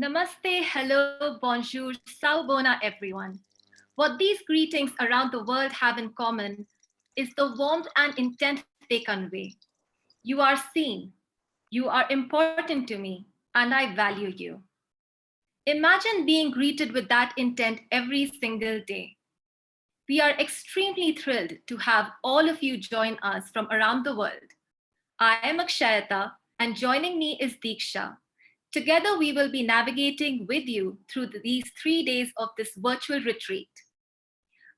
Namaste, hello, bonjour, sao bona, everyone. What these greetings around the world have in common is the warmth and intent they convey. You are seen, you are important to me, and I value you. Imagine being greeted with that intent every single day. We are extremely thrilled to have all of you join us from around the world. I am Akshayata, and joining me is Deeksha. Together, we will be navigating with you through these 3 days of this virtual retreat.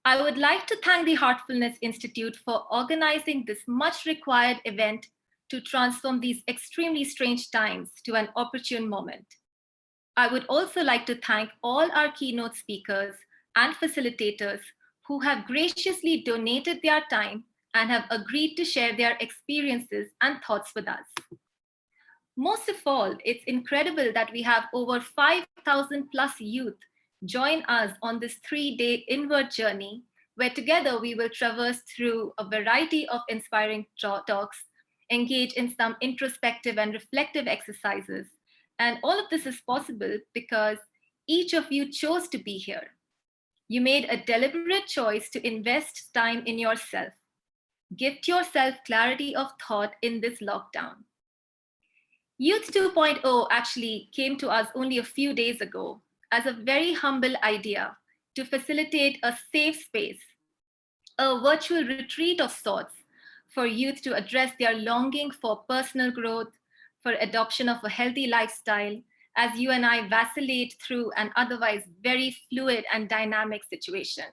I would like to thank the Heartfulness Institute for organizing this much required event to transform these extremely strange times to an opportune moment. I would also like to thank all our keynote speakers and facilitators who have graciously donated their time and have agreed to share their experiences and thoughts with us. Most of all, it's incredible that we have over 5,000 plus youth join us on this 3-day inward journey, where together we will traverse through a variety of inspiring talks, engage in some introspective and reflective exercises. And all of this is possible because each of you chose to be here. You made a deliberate choice to invest time in yourself. Gift yourself clarity of thought in this lockdown. Youth 2.0 actually came to us only a few days ago as a very humble idea to facilitate a safe space, a virtual retreat of sorts for youth to address their longing for personal growth, for adoption of a healthy lifestyle, as you and I vacillate through an otherwise very fluid and dynamic situation.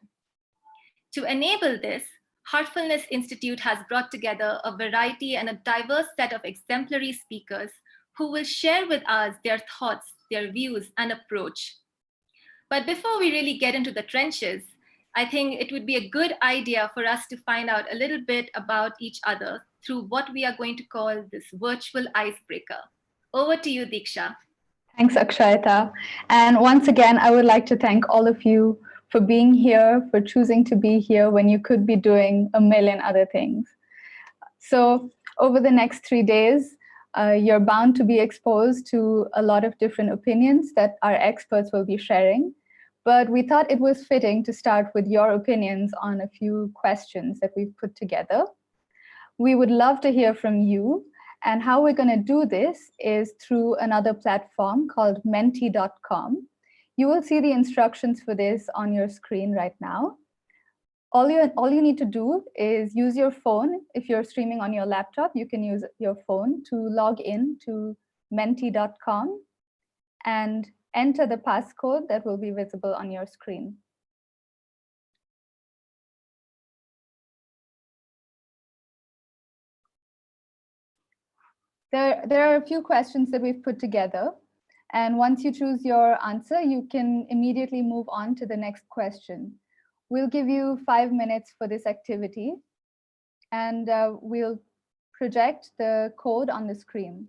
To enable this, Heartfulness Institute has brought together a variety and a diverse set of exemplary speakers who will share with us their thoughts, their views, and approach. But before we really get into the trenches, I think it would be a good idea for us to find out a little bit about each other through what we are going to call this virtual icebreaker. Over to you, Diksha. Thanks, Akshayata. And once again, I would like to thank all of you for being here, for choosing to be here when you could be doing a million other things. So over the next 3 days, you're bound to be exposed to a lot of different opinions that our experts will be sharing. But we thought it was fitting to start with your opinions on a few questions that we've put together. We would love to hear from you. And how we're going to do this is through another platform called menti.com. You will see the instructions for this on your screen right now. All you need to do is use your phone. If you're streaming on your laptop, you can use your phone to log in to menti.com and enter the passcode that will be visible on your screen. There are a few questions that we've put together. And once you choose your answer, you can immediately move on to the next question. We'll give you 5 minutes for this activity, and we'll project the code on the screen.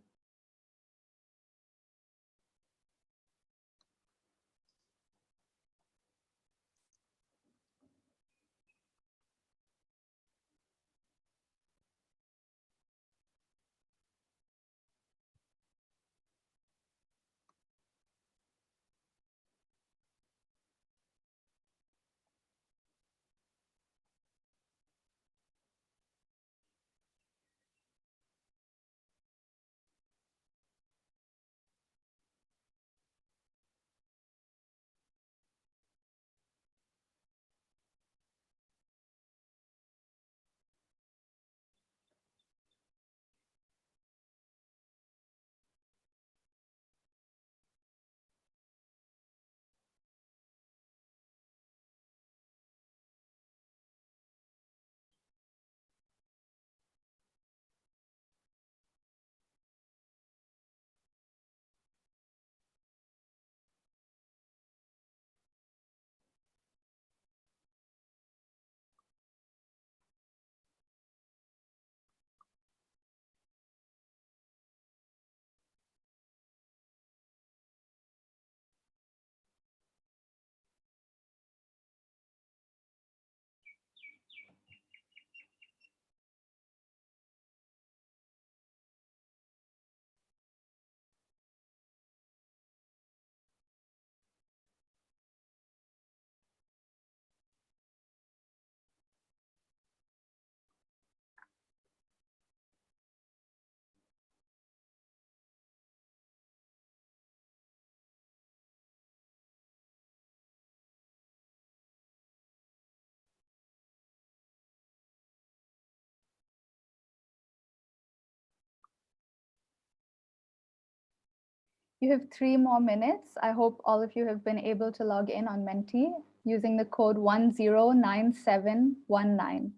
You have 3 more minutes. I hope all of you have been able to log in on Menti using the code 109719.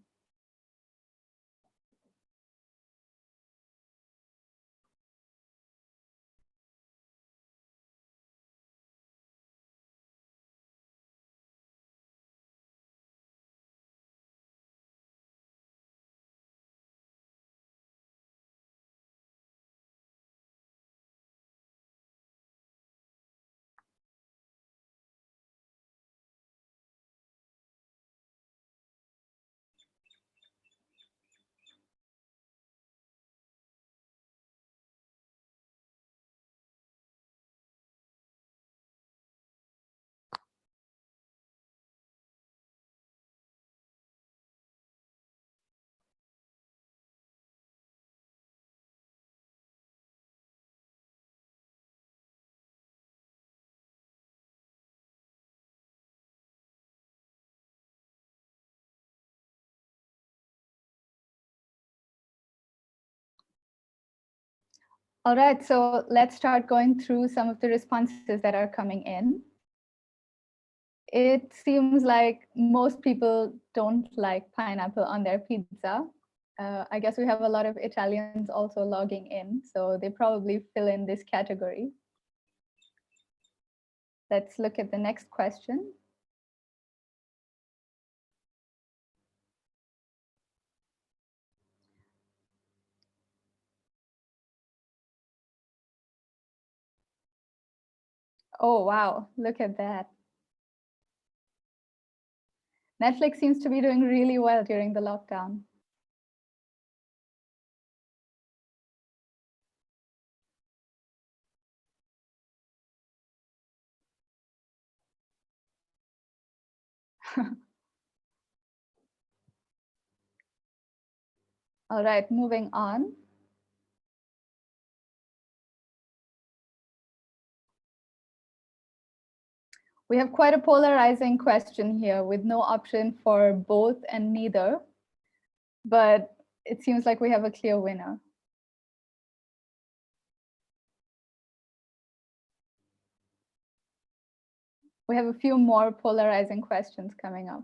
All right, so let's start going through some of the responses that are coming in. It seems like most people don't like pineapple on their pizza. I guess we have a lot of Italians also logging in, so they probably fill in this category. Let's look at the next question. Oh, wow, look at that. Netflix seems to be doing really well during the lockdown. All right, moving on. We have quite a polarizing question here with no option for both and neither, but it seems like we have a clear winner. We have a few more polarizing questions coming up.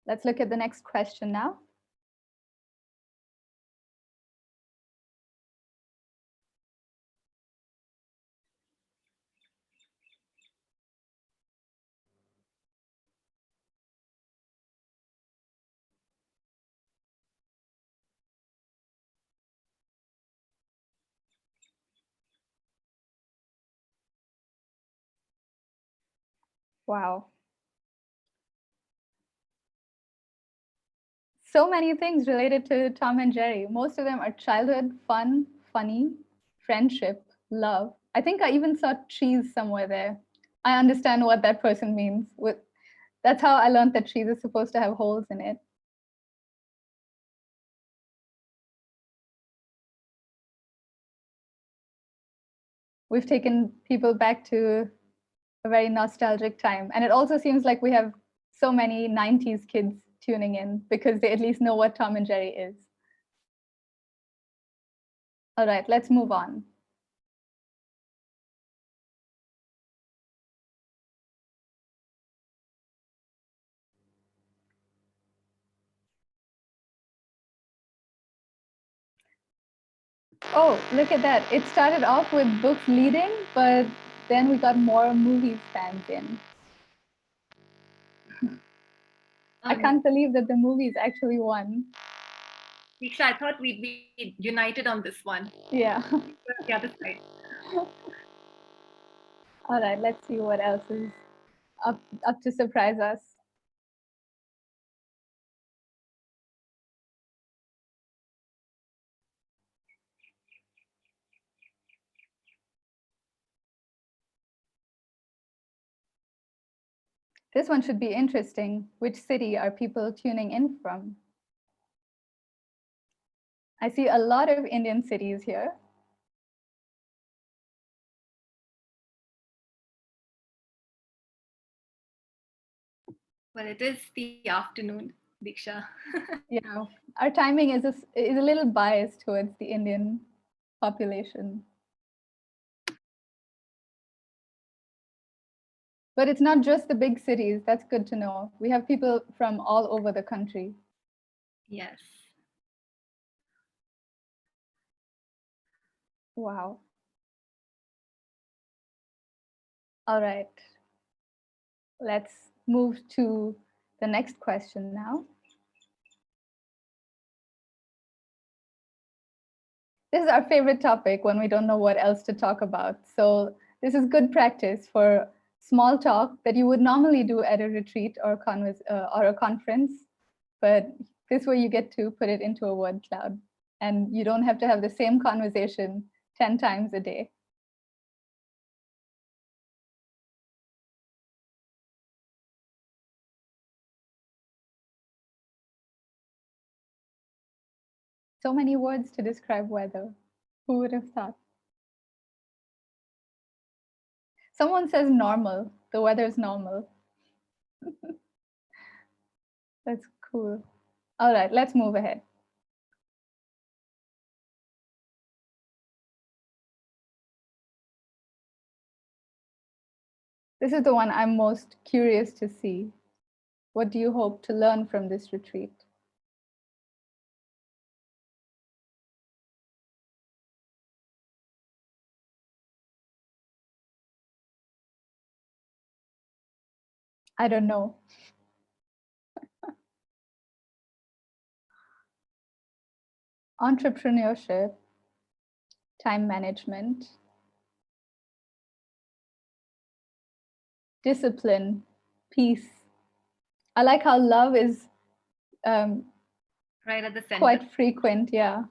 Let's look at the next question now. Wow. So many things related to Tom and Jerry. Most of them are childhood, fun, funny, friendship, love. I think I even saw cheese somewhere there. I understand what that person means. That's how I learned that cheese is supposed to have holes in it. We've taken people back to a very nostalgic time. And it also seems like we have so many 90s kids tuning in because they at least know what Tom and Jerry is. All right, let's move on. Oh, look at that. It started off with books leading, but then we got more movies fans in. I can't believe that the movies actually won. Diksha, I thought we'd be united on this one. Yeah. The other side. All right, let's see what else is up to surprise us. This one should be interesting. Which city are people tuning in from? I see a lot of Indian cities here. Well, it is the afternoon, Diksha. Yeah, our timing is a little biased towards the Indian population. But it's not just the big cities. That's good to know. We have people from all over the country. Yes. Wow. All right. Let's move to the next question now. This is our favorite topic when we don't know what else to talk about. So this is good practice for small talk that you would normally do at a retreat or a conference, but this way you get to put it into a word cloud, and you don't have to have the same conversation 10 times a day. So many words to describe weather. Who would have thought? Someone says normal. The weather's normal. That's cool. All right, let's move ahead. This is the one I'm most curious to see. What do you hope to learn from this retreat? I don't know. Entrepreneurship, time management, discipline, peace. I like how love is Right at the center. quite frequent. Yeah.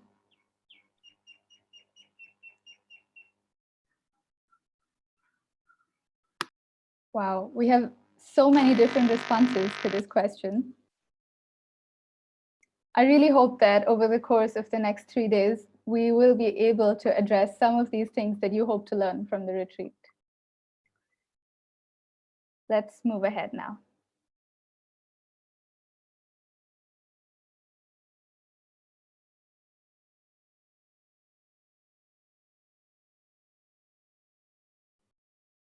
Wow. We have so many different responses to this question. I really hope that over the course of the next 3 days, we will be able to address some of these things that you hope to learn from the retreat. Let's move ahead now.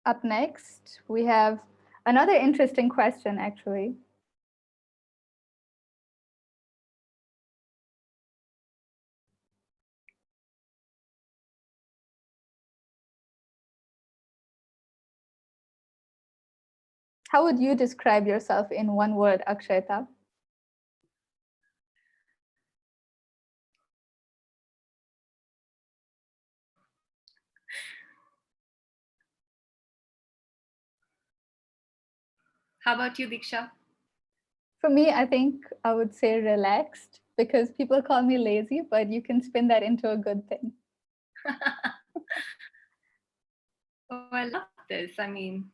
Up next, we have another interesting question, actually. How would you describe yourself in one word, Akshayta? How about you, Diksha? For me, I think I would say relaxed because people call me lazy, but you can spin that into a good thing. Oh, I love this. I mean,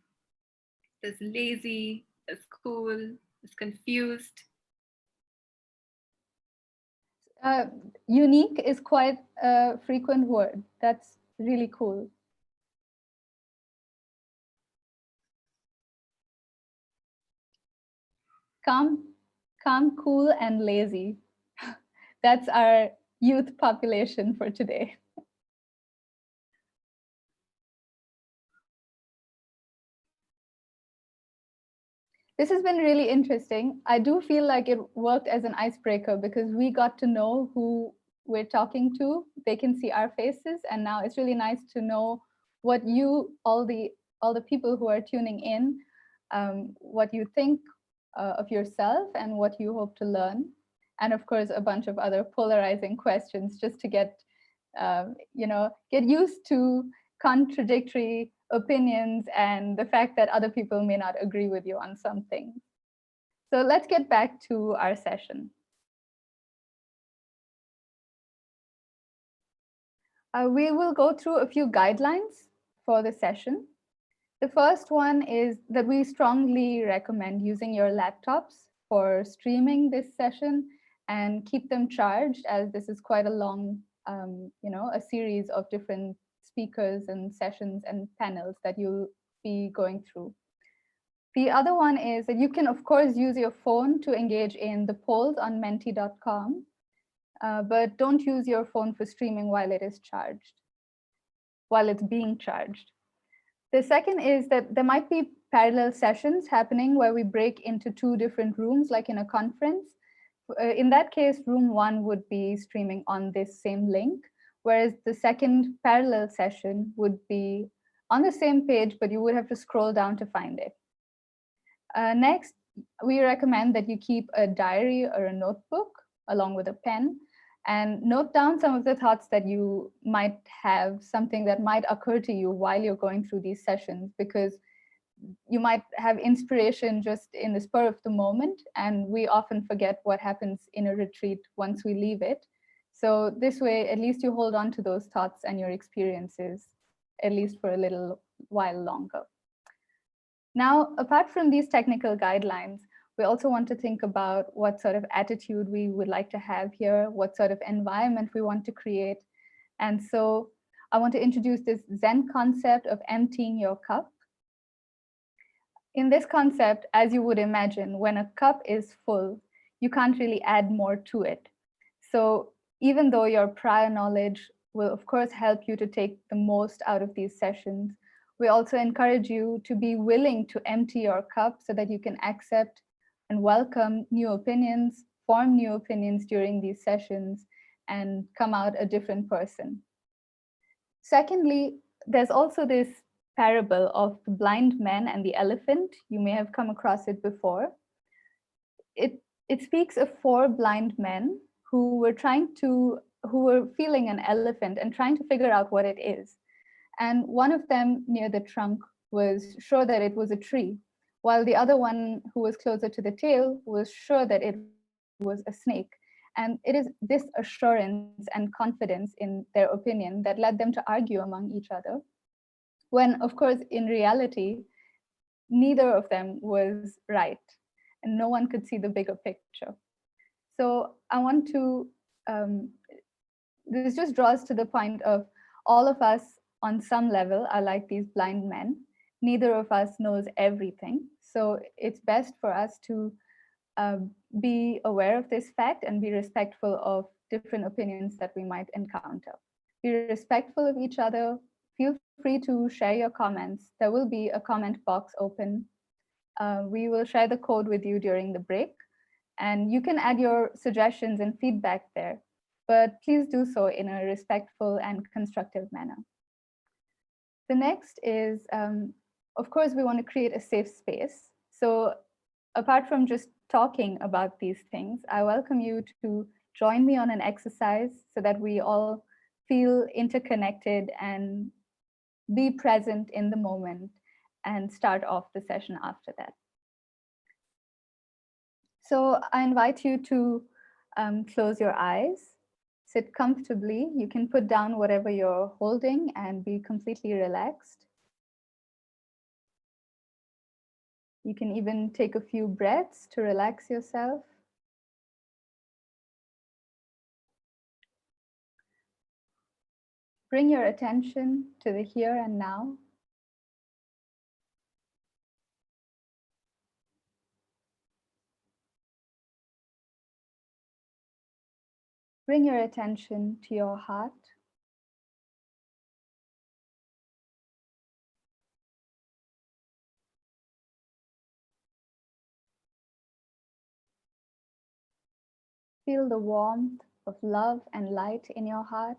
there's lazy, there's cool, there's confused. Uh, Unique is quite a frequent word. That's really cool. Calm, calm, cool, and lazy. That's our youth population for today. This has been really interesting. I do feel like it worked as an icebreaker because we got to know who we're talking to. They can see our faces, and now it's really nice to know what you, all the people who are tuning in, what you think of yourself and what you hope to learn, and of course a bunch of other polarizing questions just to get used to contradictory opinions and the fact that other people may not agree with you on something. So let's get back to our session. We will go through a few guidelines for the session. The first one is that we strongly recommend using your laptops for streaming this session and keep them charged, as this is quite a long, a series of different speakers and sessions and panels that you'll be going through. The other one is that you can, of course, use your phone to engage in the polls on menti.com, but don't use your phone for streaming while it is charged, while it's being charged. The second is that there might be parallel sessions happening where we break into two different rooms, like in a conference. In that case, room one would be streaming on this same link, whereas the second parallel session would be on the same page, but you would have to scroll down to find it. Next, we recommend that you keep a diary or a notebook along with a pen and note down some of the thoughts that you might have, something that might occur to you while you're going through these sessions, because you might have inspiration just in the spur of the moment, and we often forget what happens in a retreat once we leave it. So this way, at least you hold on to those thoughts and your experiences, at least for a little while longer. Now, apart from these technical guidelines, we also want to think about what sort of attitude we would like to have here, what sort of environment we want to create. And so I want to introduce this Zen concept of emptying your cup. In this concept, as you would imagine, when a cup is full, you can't really add more to it. So even though your prior knowledge will, of course, help you to take the most out of these sessions, we also encourage you to be willing to empty your cup so that you can accept and welcome new opinions, form new opinions during these sessions, and come out a different person. Secondly, there's also this parable of the blind man and the elephant. You may have come across it before. It speaks of four blind men who were feeling an elephant and trying to figure out what it is. And one of them near the trunk was sure that it was a tree, while the other one, who was closer to the tail, was sure that it was a snake. And it is this assurance and confidence in their opinion that led them to argue among each other, when, of course, in reality, neither of them was right, and no one could see the bigger picture. So I want to, this just draws to the point of all of us on some level are like these blind men. Neither of us knows everything. So it's best for us to uh, be aware of this fact and be respectful of different opinions that we might encounter. Be respectful of each other. Feel free to share your comments. There will be a comment box open. We will share the code with you during the break, and you can add your suggestions and feedback there, but please do so in a respectful and constructive manner. The next is, of course, we want to create a safe space. So apart from just talking about these things, I welcome you to join me on an exercise so that we all feel interconnected and be present in the moment and start off the session after that. So I invite you to close your eyes, sit comfortably. You can put down whatever you're holding and be completely relaxed. You can even take a few breaths to relax yourself. Bring your attention to the here and now. Bring your attention to your heart. Feel the warmth of love and light in your heart.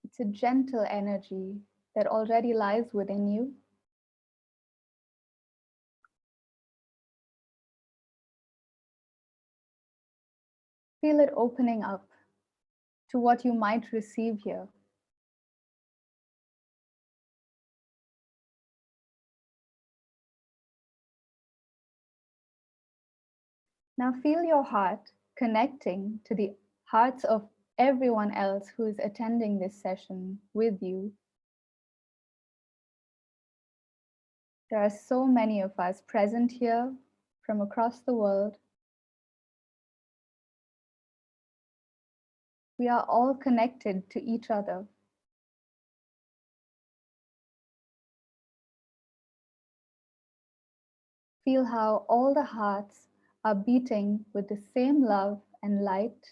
It's a gentle energy that already lies within you. Feel it opening up to what you might receive here. Now feel your heart connecting to the hearts of everyone else who is attending this session with you. There are so many of us present here from across the world. We are all connected to each other. Feel how all the hearts are beating with the same love and light.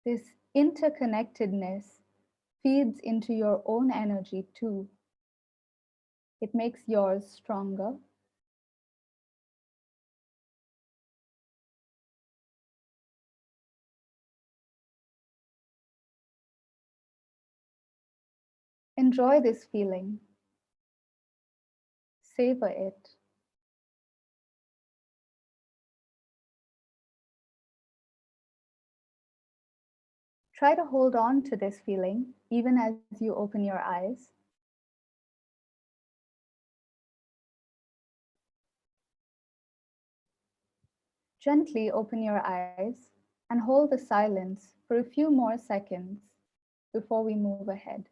This interconnectedness feeds into your own energy too. It makes yours stronger. Enjoy this feeling. Savor it. Try to hold on to this feeling even as you open your eyes. Gently open your eyes and hold the silence for a few more seconds before we move ahead.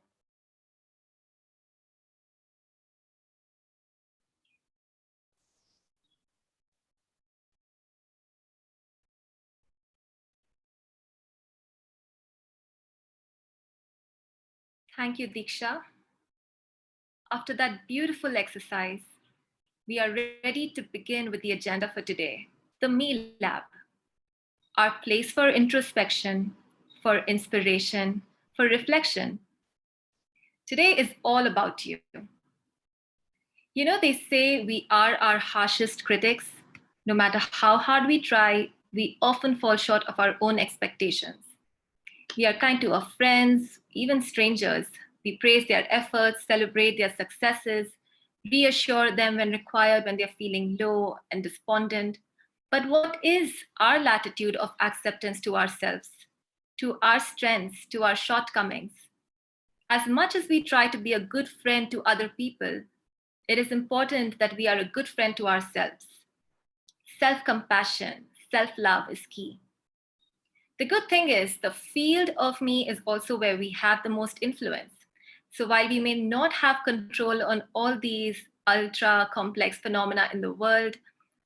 Thank you, Diksha. After that beautiful exercise, we are ready to begin with the agenda for today. The Me Lab, our place for introspection, for inspiration, for reflection. Today is all about you. You know, they say we are our harshest critics. No matter how hard we try, we often fall short of our own expectations. We are kind to our friends, even strangers. We praise their efforts, celebrate their successes, reassure them when required when they're feeling low and despondent. But what is our latitude of acceptance to ourselves, to our strengths, to our shortcomings? As much as we try to be a good friend to other people, it is important that we are a good friend to ourselves. Self compassion, self love is key. The good thing is, the field of me is also where we have the most influence. So while we may not have control on all these ultra complex phenomena in the world,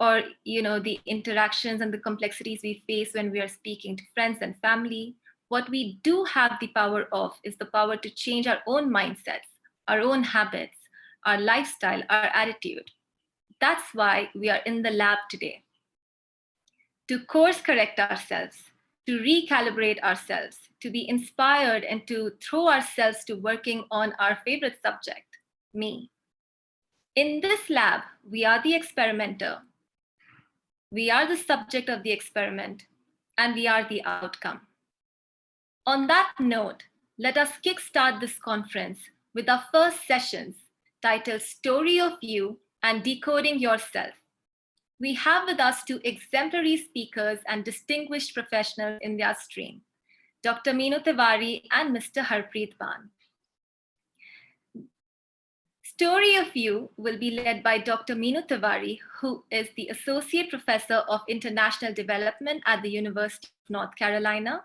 or the interactions and the complexities we face when we are speaking to friends and family, what we do have the power of is the power to change our own mindsets, our own habits, our lifestyle, our attitude. That's why we are in the lab today, to course correct ourselves, to recalibrate ourselves, to be inspired, and to throw ourselves to working on our favorite subject, me. In this lab, we are the experimenter, we are the subject of the experiment, and we are the outcome. On that note, let us kickstart this conference with our first sessions titled Story of You and Decoding Yourself. We have with us two exemplary speakers and distinguished professionals in their stream, Dr. Meenu Tiwari and Mr. Harpreet Ban. Story of You will be led by Dr. Meenu Tiwari, who is the Associate Professor of International Development at the University of North Carolina.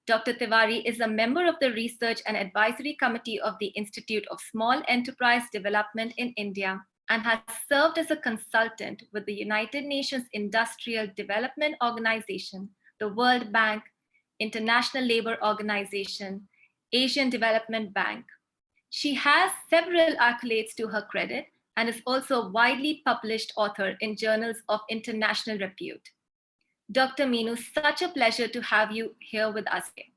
Dr. Tiwari is a member of the Research and Advisory Committee of the Institute of Small Enterprise Development in India and has served as a consultant with the United Nations Industrial Development Organization, the World Bank, International Labour Organization, Asian Development Bank. She has several accolades to her credit and is also a widely published author in journals of international repute. Dr. Meenu, such a pleasure to have you here with us today.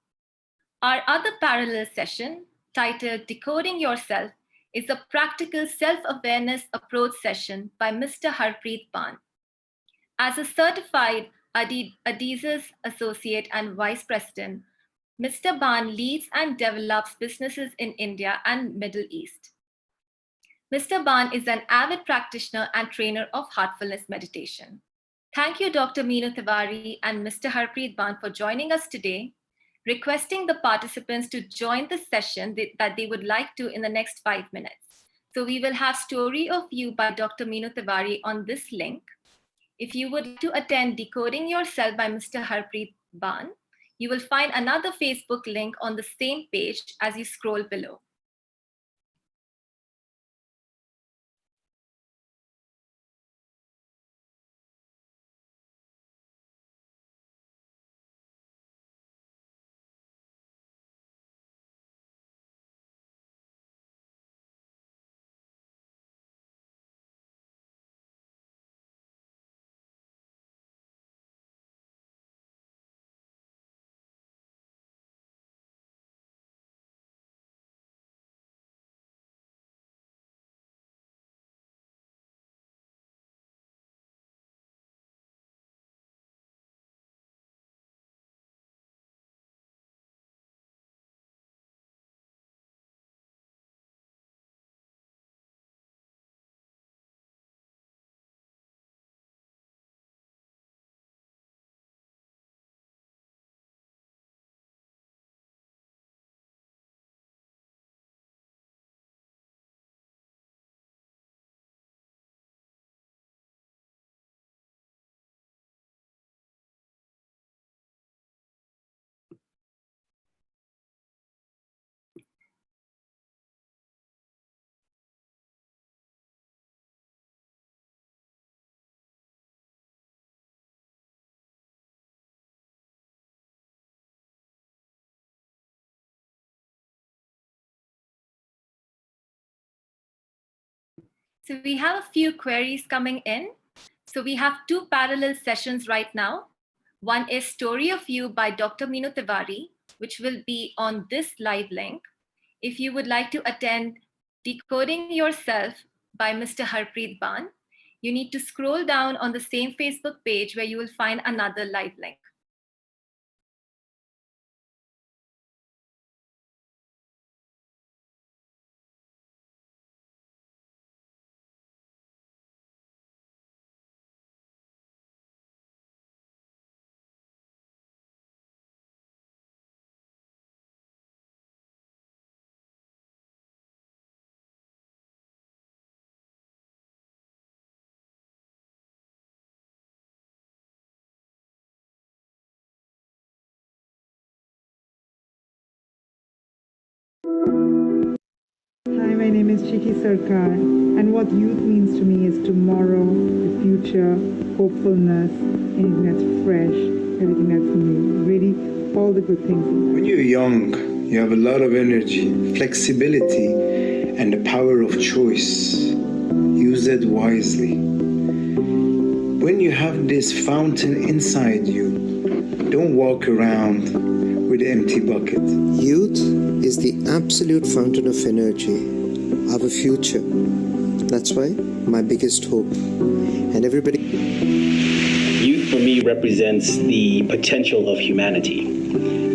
Our other parallel session, titled Decoding Yourself, is a practical self-awareness approach session by Mr. Harpreet Ban. As a certified Adizes Associate and Vice President, Mr. Ban leads and develops businesses in India and Middle East. Mr. Ban is an avid practitioner and trainer of heartfulness meditation. Thank you, Dr. Meenu Tiwari and Mr. Harpreet Ban, for joining us today. requesting the participants to join the session that they would like to in the next 5 minutes. So we will have Story of You by Dr. Meenu Tiwari on this link. If you would like to attend Decoding Yourself by Mr. Harpreet Ban, you will find another Facebook link on the same page as you scroll below. So we have a few queries coming in. So we have two parallel sessions right now. One is Story of You by Dr. Meenu Tiwari, which will be on this live link. If you would like to attend Decoding Yourself by Mr. Harpreet Ban, you need to scroll down on the same Facebook page where you will find another live link. Hi, my name is Chiki Sarkar, and what youth means to me is tomorrow, the future, hopefulness, anything that's fresh, everything that's new, really all the good things. When you're young, you have a lot of energy, flexibility, and the power of choice. Use it wisely. When you have this fountain inside you, don't walk around with an empty bucket. Youth is the absolute fountain of energy, our future. That's why my biggest hope. And everybody. Youth for me represents the potential of humanity.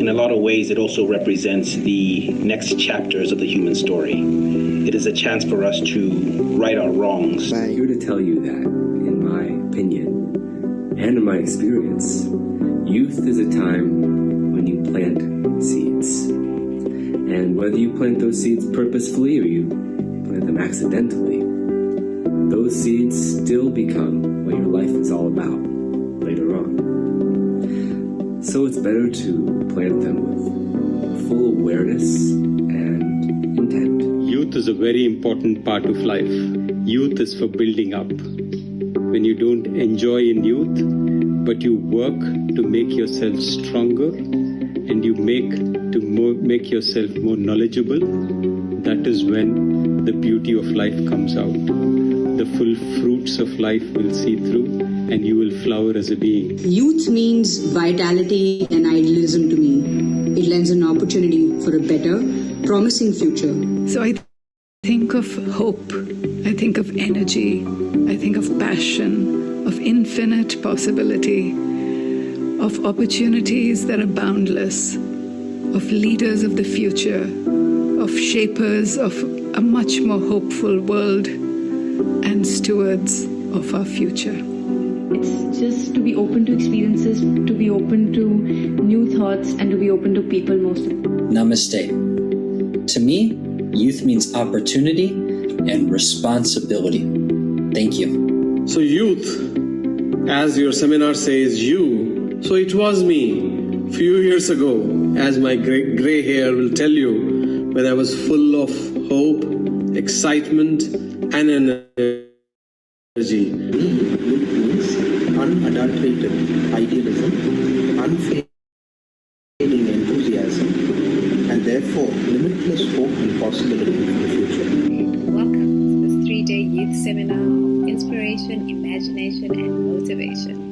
In a lot of ways, it also represents the next chapters of the human story. It is a chance for us to right our wrongs. Bye. I'm here to tell you that, in my opinion, and in my experience, youth is a time when you plant seeds. And whether you plant those seeds purposefully or you plant them accidentally, those seeds still become what your life is all about later on. So it's better to plant them with full awareness and intent. Youth is a very important part of life. Youth is for building up. When you don't enjoy in youth, but you work to make yourself stronger and you make yourself more knowledgeable, that is when the beauty of life comes out. The full fruits of life will see through and you will flower as a being. Youth means vitality and idealism to me. It lends an opportunity for a better, promising future. So I think of hope, I think of energy, I think of passion, of infinite possibility, of opportunities that are boundless, of leaders of the future, of shapers of a much more hopeful world, and stewards of our future. It's just to be open to experiences, to be open to new thoughts, and to be open to people most. Namaste. To me, youth means opportunity and responsibility. Thank you. So youth, as your seminar says you, so it was me few years ago, as my gray hair will tell you, when I was full of hope, excitement and energy. Means unadulterated idealism, unfailing enthusiasm, and therefore limitless hope and possibility for the future. Welcome to this 3-day youth seminar of inspiration, imagination, and motivation.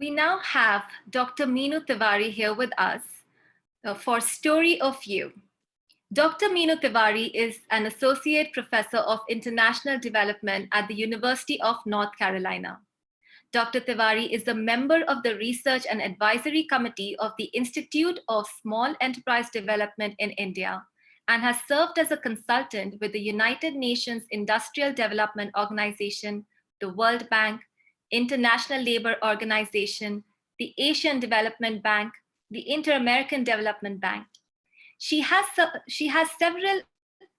We now have Dr. Meenu Tiwari here with us for Story of You. Dr. Meenu Tiwari is an associate professor of international development at the University of North Carolina. Dr. Tiwari is a member of the Research and Advisory Committee of the Institute of Small Enterprise Development in India and has served as a consultant with the United Nations Industrial Development Organization, the World Bank, International Labour Organization, the Asian Development Bank, the Inter-American Development Bank. She has several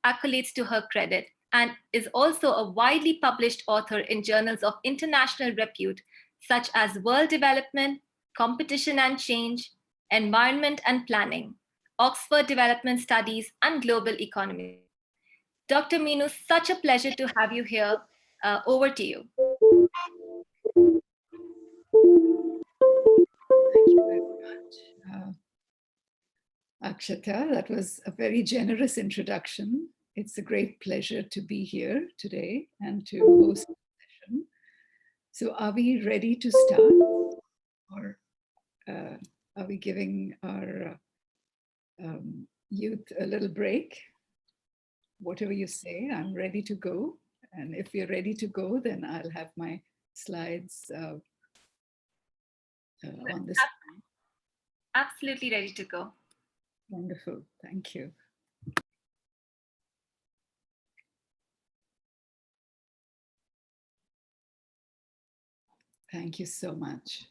accolades to her credit and is also a widely published author in journals of international repute, such as World Development, Competition and Change, Environment and Planning, Oxford Development Studies, and Global Economy. Dr. Meenu, such a pleasure to have you here. Over to you. Thank you very much. Akshata, that was a very generous introduction. It's a great pleasure to be here today and to host the session. So are we ready to start? Or are we giving our youth a little break? Whatever you say, I'm ready to go. And if you're ready to go, then I'll have my slides on this. Absolutely ready to go. Wonderful, thank you. Thank you so much.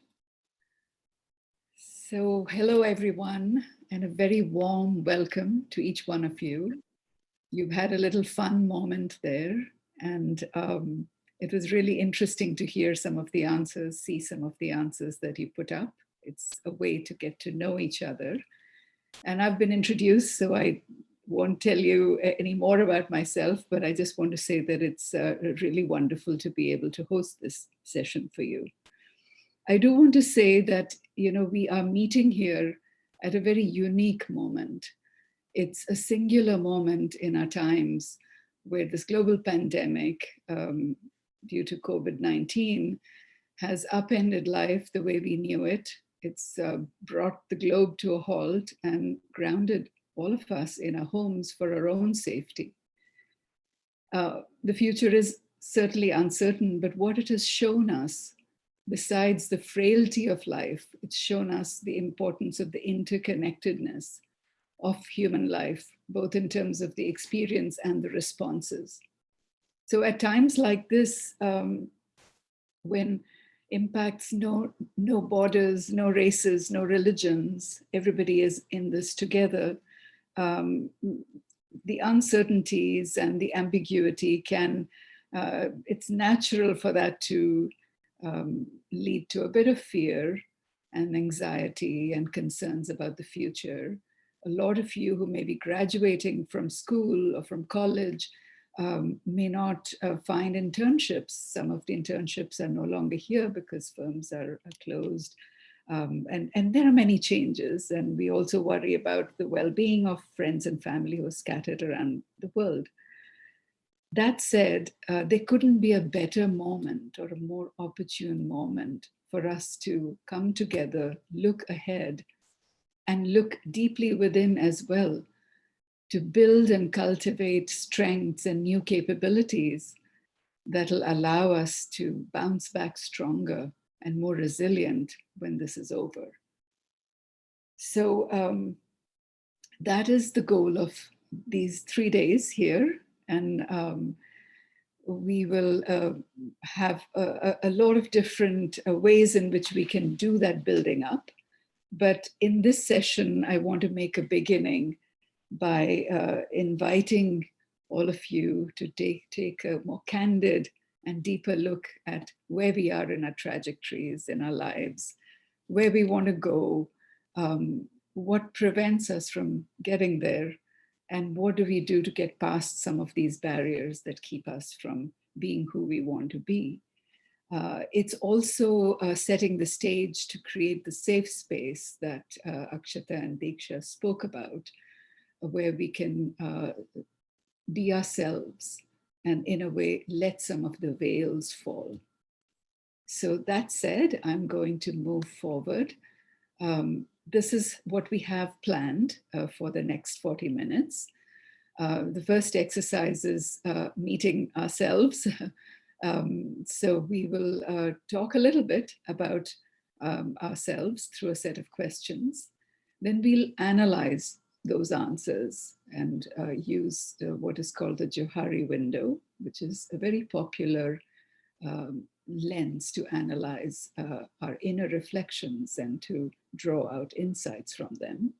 So hello everyone, and a very warm welcome to each one of you. You've had a little fun moment there, and it was really interesting to hear some of the answers, see some of the answers that you put up. It's a way to get to know each other. And I've been introduced, so I won't tell you any more about myself, but I just want to say that it's really wonderful to be able to host this session for you. I do want to say that, you know, we are meeting here at a very unique moment. It's a singular moment in our times where this global pandemic due to COVID-19 has upended life the way we knew it. It's brought the globe to a halt and grounded all of us in our homes for our own safety. The future is certainly uncertain, but what it has shown us, besides the frailty of life, it's shown us the importance of the interconnectedness of human life, both in terms of the experience and the responses. So at times like this, when impacts no borders, no races, no religions, everybody is in this together, the uncertainties and the ambiguity can, it's natural for that to lead to a bit of fear and anxiety and concerns about the future. A lot of you who may be graduating from school or from college may not find internships. Some of the internships are no longer here because firms are closed. And there are many changes, and we also worry about the well-being of friends and family who are scattered around the world. That said, there couldn't be a better moment or a more opportune moment for us to come together, look ahead, and look deeply within as well, to build and cultivate strengths and new capabilities that'll allow us to bounce back stronger and more resilient when this is over. So that is the goal of these 3 days here. And we will have a lot of different ways in which we can do that building up. But in this session, I want to make a beginning by inviting all of you to take a more candid and deeper look at where we are in our trajectories in our lives, where we want to go, what prevents us from getting there, and what do we do to get past some of these barriers that keep us from being who we want to be. It's also setting the stage to create the safe space that Akshata and Diksha spoke about, where we can be ourselves and in a way let some of the veils fall. So that said, I'm going to move forward. This is what we have planned for the next 40 minutes. The first exercise is meeting ourselves. So we will talk a little bit about ourselves through a set of questions. Then we'll analyze those answers and use what is called the Johari window, which is a very popular lens to analyze our inner reflections and to draw out insights from them.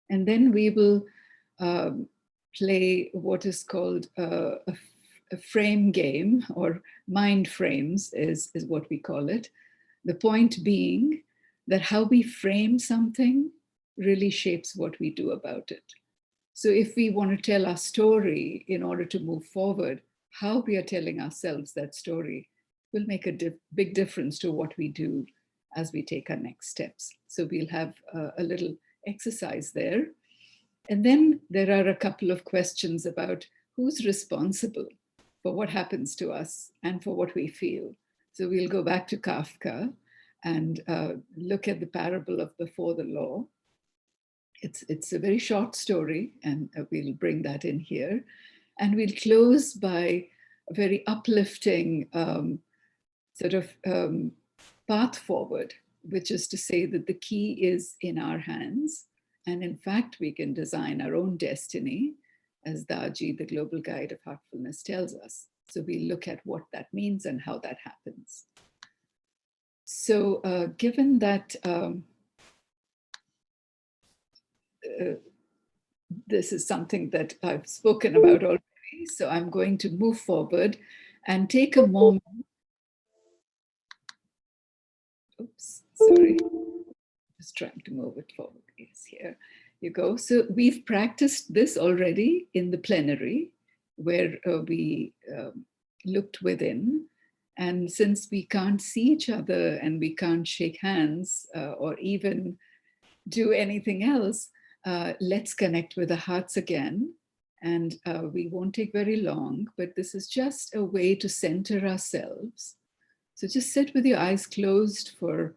And then we will play what is called a frame game, or mind frames is what we call it. The point being that how we frame something really shapes what we do about it. So if we want to tell our story in order to move forward, how we are telling ourselves that story will make a big difference to what we do as we take our next steps. So we'll have a little exercise there. And then there are a couple of questions about who's responsible for what happens to us and for what we feel. So we'll go back to Kafka and look at the parable of Before the Law. It's a very short story, and we'll bring that in here. And we'll close by a very uplifting sort of path forward, which is to say that the key is in our hands. And in fact, we can design our own destiny, as Daji, the Global Guide of Heartfulness, tells us. So we look at what that means and how that happens. So given that this is something that I've spoken about already, so I'm going to move forward and take a moment. Oops, sorry. Just trying to move it forward. Yes, here you go. So we've practiced this already in the plenary, where we looked within. And since we can't see each other and we can't shake hands or even do anything else, let's connect with the hearts again. And we won't take very long, but this is just a way to center ourselves. So just sit with your eyes closed for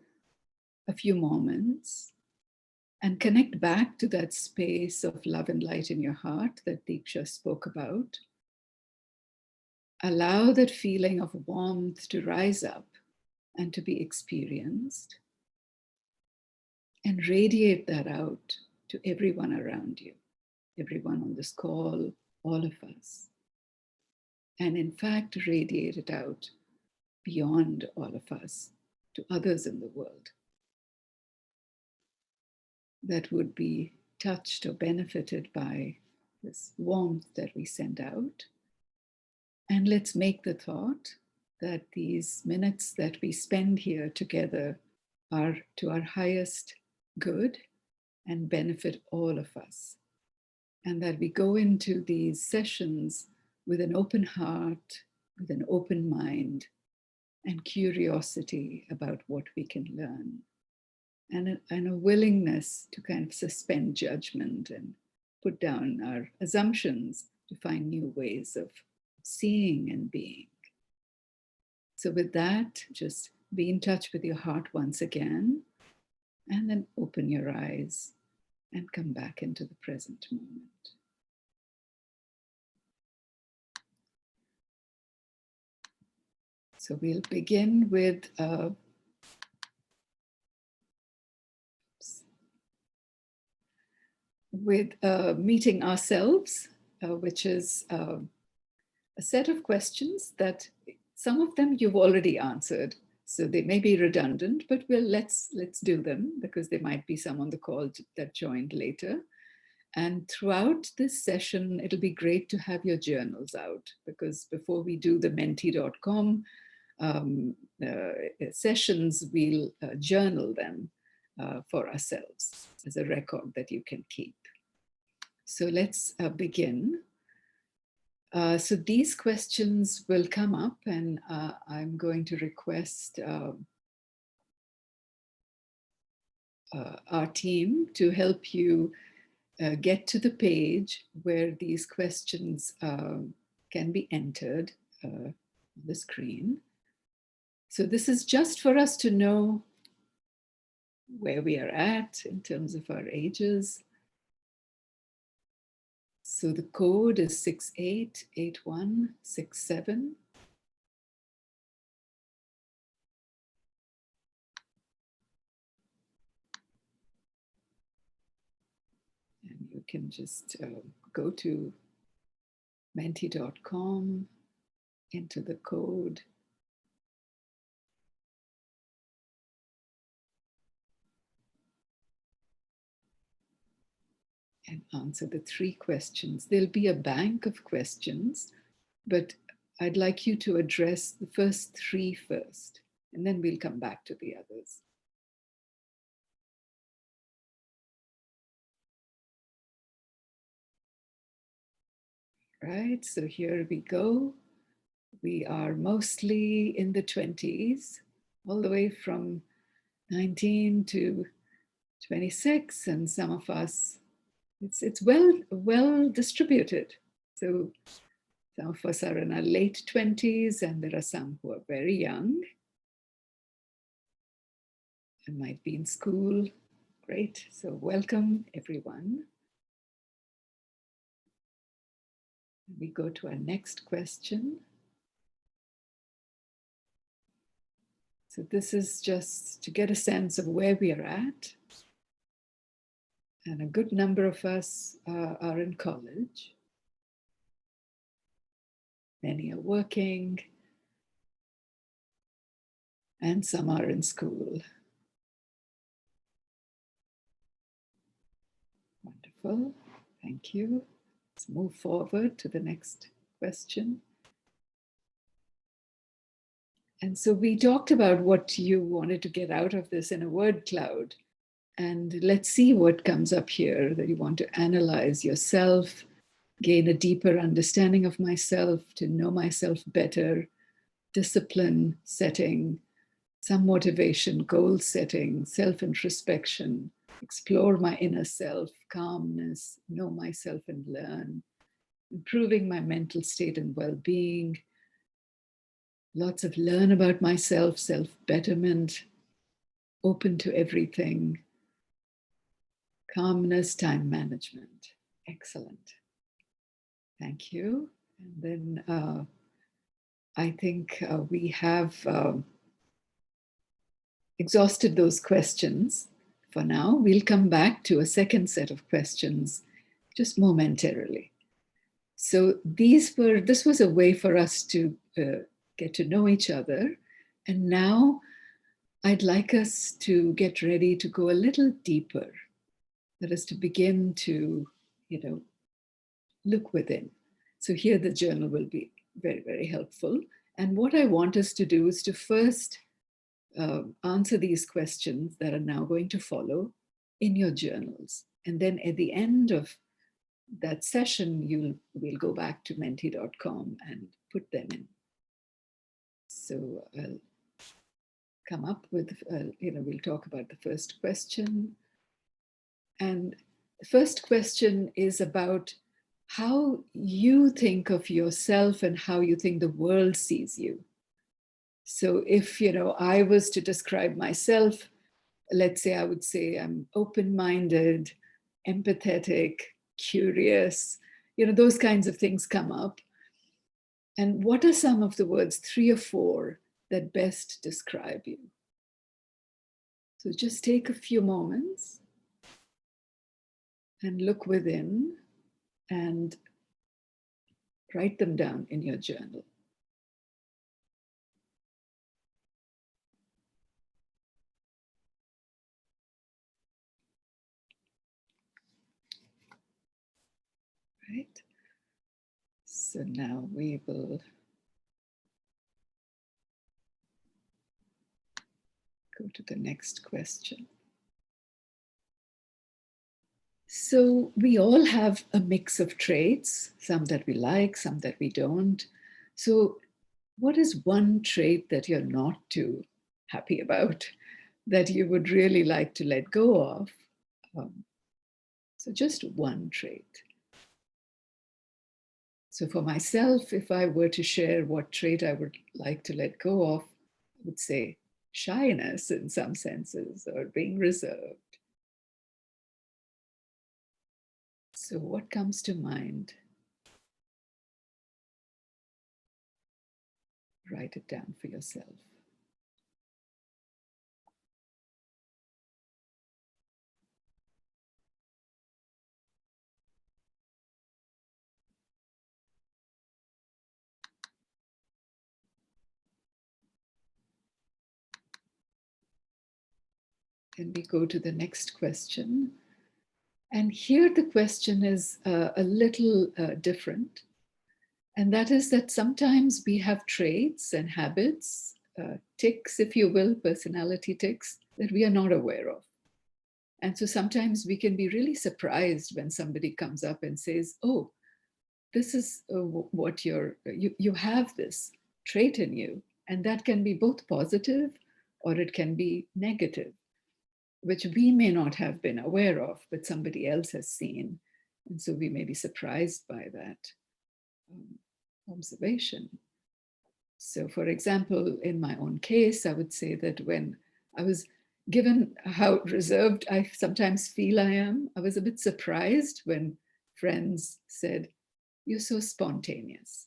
a few moments and connect back to that space of love and light in your heart that Deeksha spoke about. Allow that feeling of warmth to rise up and to be experienced, and radiate that out to everyone around you, everyone on this call, all of us. And in fact, radiate it out beyond all of us to others in the world that would be touched or benefited by this warmth that we send out. And let's make the thought that these minutes that we spend here together are to our highest good and benefit all of us. And that we go into these sessions with an open heart, with an open mind, and curiosity about what we can learn. And a willingness to kind of suspend judgment and put down our assumptions to find new ways of seeing and being. So with that, just be in touch with your heart once again, and then open your eyes and come back into the present moment. So we'll begin with meeting ourselves, which is a set of questions that some of them you've already answered. So they may be redundant, but let's do them because there might be some on the call that joined later. And throughout this session, it'll be great to have your journals out, because before we do the menti.com sessions, we'll journal them for ourselves as a record that you can keep. So let's begin. So these questions will come up, and I'm going to request our team to help you get to the page where these questions can be entered on the screen. So this is just for us to know where we are at in terms of our ages. So the code is 688167. And you can just go to menti.com, enter the code, and answer the 3 questions. There'll be a bank of questions, but I'd like you to address the first 3 first, and then we'll come back to the others. Right, so here we go. We are mostly in the 20s, all the way from 19 to 26, and some of us, it's well distributed. So some of us are in our late 20s, and there are some who are very young and might be in school. Great, so welcome everyone. We go to our next question. So this is just to get a sense of where we are at. And a good number of us are in college. Many are working, and some are in school. Wonderful, thank you. Let's move forward to the next question. And so we talked about what you wanted to get out of this in a word cloud. And let's see what comes up here, that you want to analyze yourself, gain a deeper understanding of myself, to know myself better, discipline setting, some motivation, goal setting, self-introspection, explore my inner self, calmness, know myself and learn, improving my mental state and well-being, lots of learn about myself, self-betterment, open to everything, calmness, time management. Excellent. Thank you. And then I think we have exhausted those questions for now. We'll come back to a second set of questions just momentarily. So this was a way for us to get to know each other. And now I'd like us to get ready to go a little deeper. That is to begin to, look within. So here the journal will be very, very helpful. And what I want us to do is to first answer these questions that are now going to follow in your journals. And then at the end of that session, we'll go back to menti.com and put them in. So I'll come up with, we'll talk about the first question. And the first question is about how you think of yourself and how you think the world sees you. So if, I was to describe myself, let's say I would say I'm open-minded, empathetic, curious, those kinds of things come up. And what are some of the words, 3 or 4, that best describe you? So just take a few moments and look within and write them down in your journal. Right. So now we will go to the next question. So we all have a mix of traits, some that we like, some that we don't. So what is one trait that you're not too happy about, that you would really like to let go of? So just one trait. So for myself, if I were to share what trait I would like to let go of, I would say shyness in some senses, or being reserved. So what comes to mind? Write it down for yourself. Then we go to the next question. And here the question is a little different. And that is that sometimes we have traits and habits, tics, if you will, personality tics, that we are not aware of. And so sometimes we can be really surprised when somebody comes up and says, oh, this is what you have this trait in you. And that can be both positive or it can be negative, which we may not have been aware of, but somebody else has seen. And so we may be surprised by that observation. So for example, in my own case, I would say that when I was given how reserved I sometimes feel I am, I was a bit surprised when friends said, "You're so spontaneous."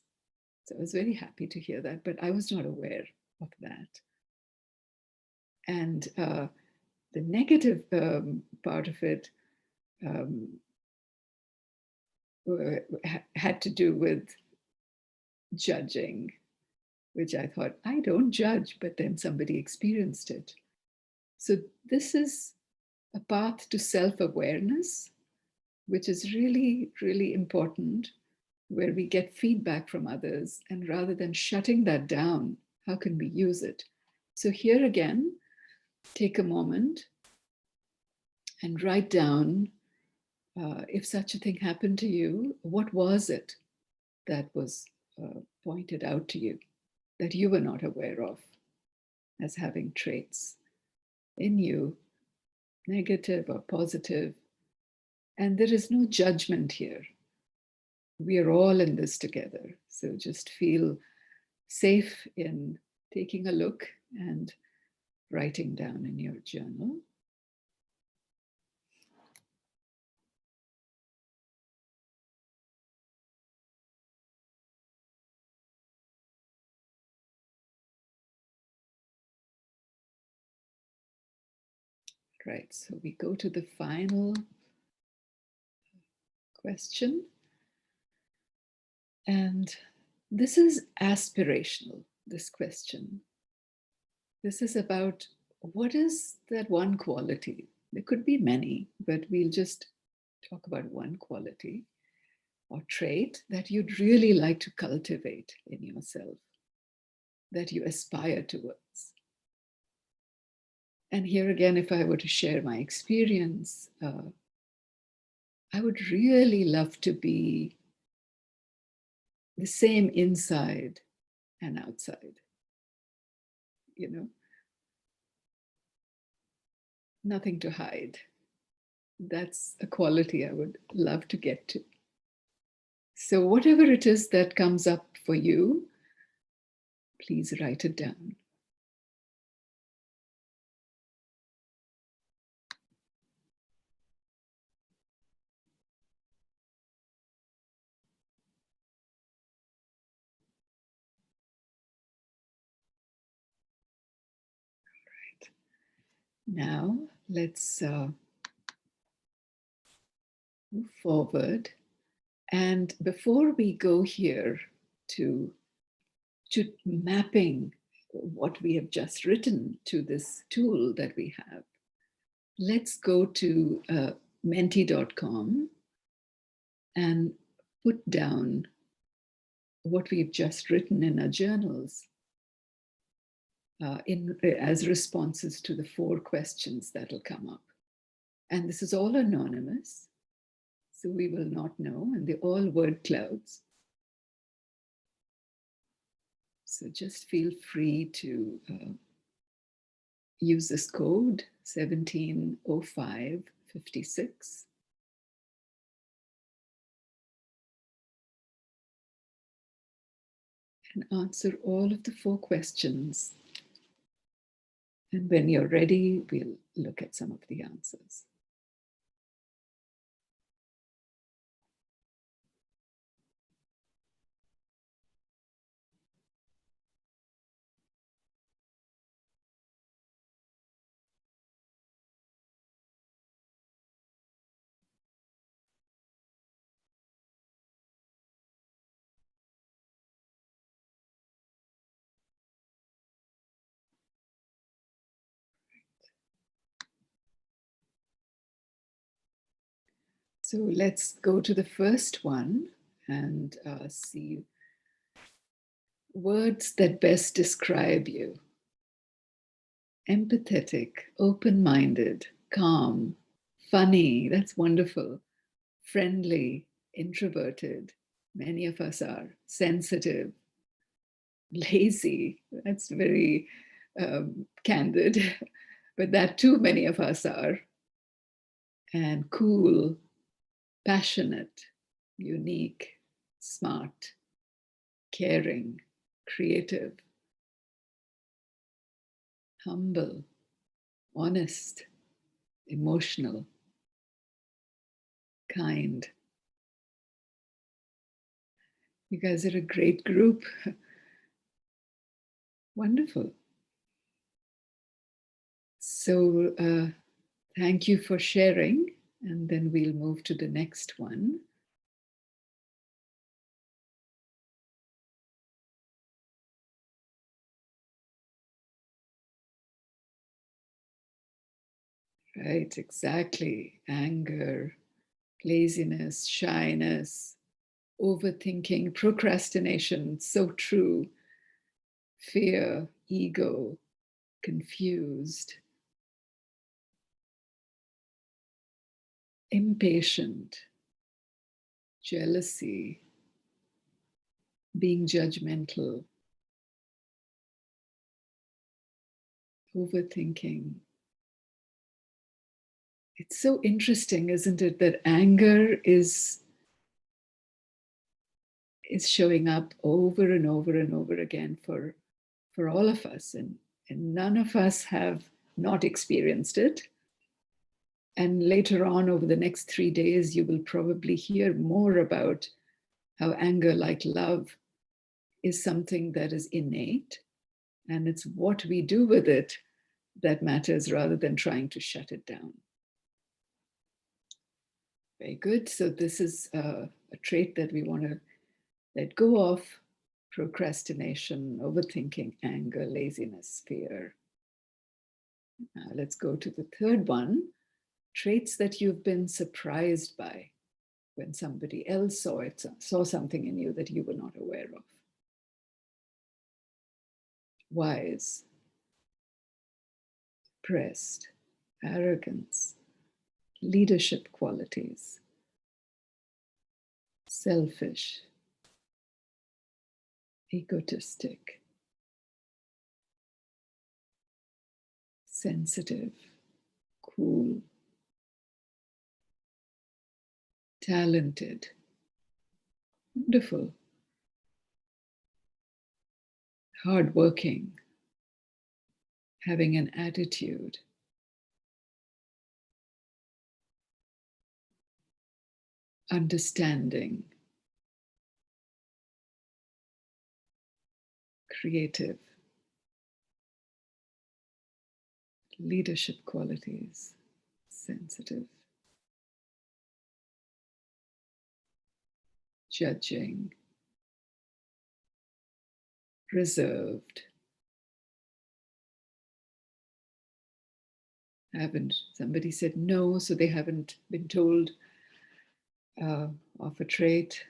So I was very happy to hear that, but I was not aware of that. And the negative part of it had to do with judging, which I thought, I don't judge, but then somebody experienced it. So this is a path to self-awareness, which is really, really important, where we get feedback from others. And rather than shutting that down, how can we use it? So here again, take a moment and write down, if such a thing happened to you, what was it that was pointed out to you that you were not aware of as having traits in you, negative or positive? And there is no judgment here. We are all in this together. So just feel safe in taking a look and writing down in your journal. Right, so we go to the final question. And this is aspirational, this question. This is about what is that one quality? There could be many, but we'll just talk about one quality or trait that you'd really like to cultivate in yourself, that you aspire towards. And here again, if I were to share my experience, I would really love to be the same inside and outside, you know, nothing to hide. That's a quality I would love to get to. So whatever it is that comes up for you, please write it down. Now, let's move forward. And before we go here to mapping what we have just written to this tool that we have, let's go to menti.com and put down what we've just written in our journals as responses to the 4 questions that'll come up. And this is all anonymous, so we will not know, and they're all word clouds. So just feel free to use this code 170556. And answer all of the 4 questions. And when you're ready, we'll look at some of the answers. So let's go to the first one and see words that best describe you. Empathetic, open-minded, calm, funny, that's wonderful, friendly, introverted, many of us are, sensitive, lazy, that's very candid, but that too many of us are, and cool, passionate, unique, smart, caring, creative, humble, honest, emotional, kind. You guys are a great group. Wonderful. So thank you for sharing, and then we'll move to the next one. Right, exactly. Anger, laziness, shyness, overthinking, procrastination, so true. Fear, ego, confused, impatient, jealousy, being judgmental, overthinking. It's so interesting, isn't it, that anger is showing up over and over and over again for all of us in And none of us have not experienced it. And later on, over the next 3 days, you will probably hear more about how anger, like love, is something that is innate. And it's what we do with it that matters rather than trying to shut it down. Very good. So this is a trait that we want to let go of: procrastination, overthinking, anger, laziness, fear. Now let's go to the third one: traits that you've been surprised by when somebody else saw something in you that you were not aware of. Wise, pressed, arrogance, leadership qualities, selfish, egotistic, sensitive, cool, talented, wonderful, hardworking, having an attitude, understanding, creative, leadership qualities, sensitive, judging, reserved, somebody said no, so they haven't been told of a trait.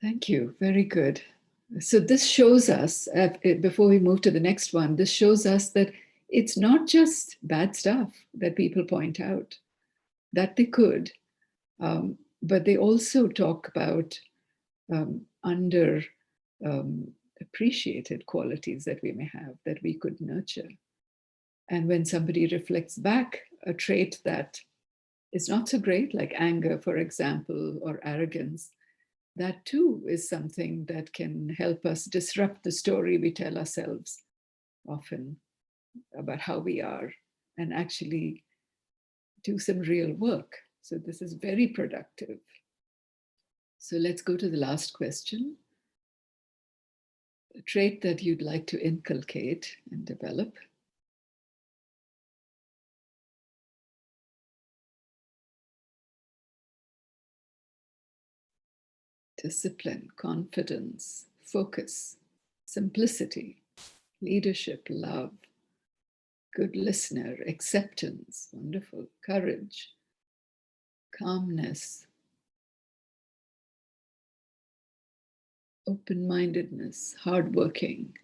Thank you, very good. So this shows us, before we move to the next one, this shows us that it's not just bad stuff that people point out, that they could, but they also talk about appreciated qualities that we may have that we could nurture. And when somebody reflects back a trait that is not so great, like anger, for example, or arrogance, that too is something that can help us disrupt the story we tell ourselves often about how we are, and actually do some real work. So this is very productive. So let's go to the last question. A trait that you'd like to inculcate and develop. Discipline, confidence, focus, simplicity, leadership, love, good listener, acceptance, wonderful, courage, calmness, open-mindedness, hardworking,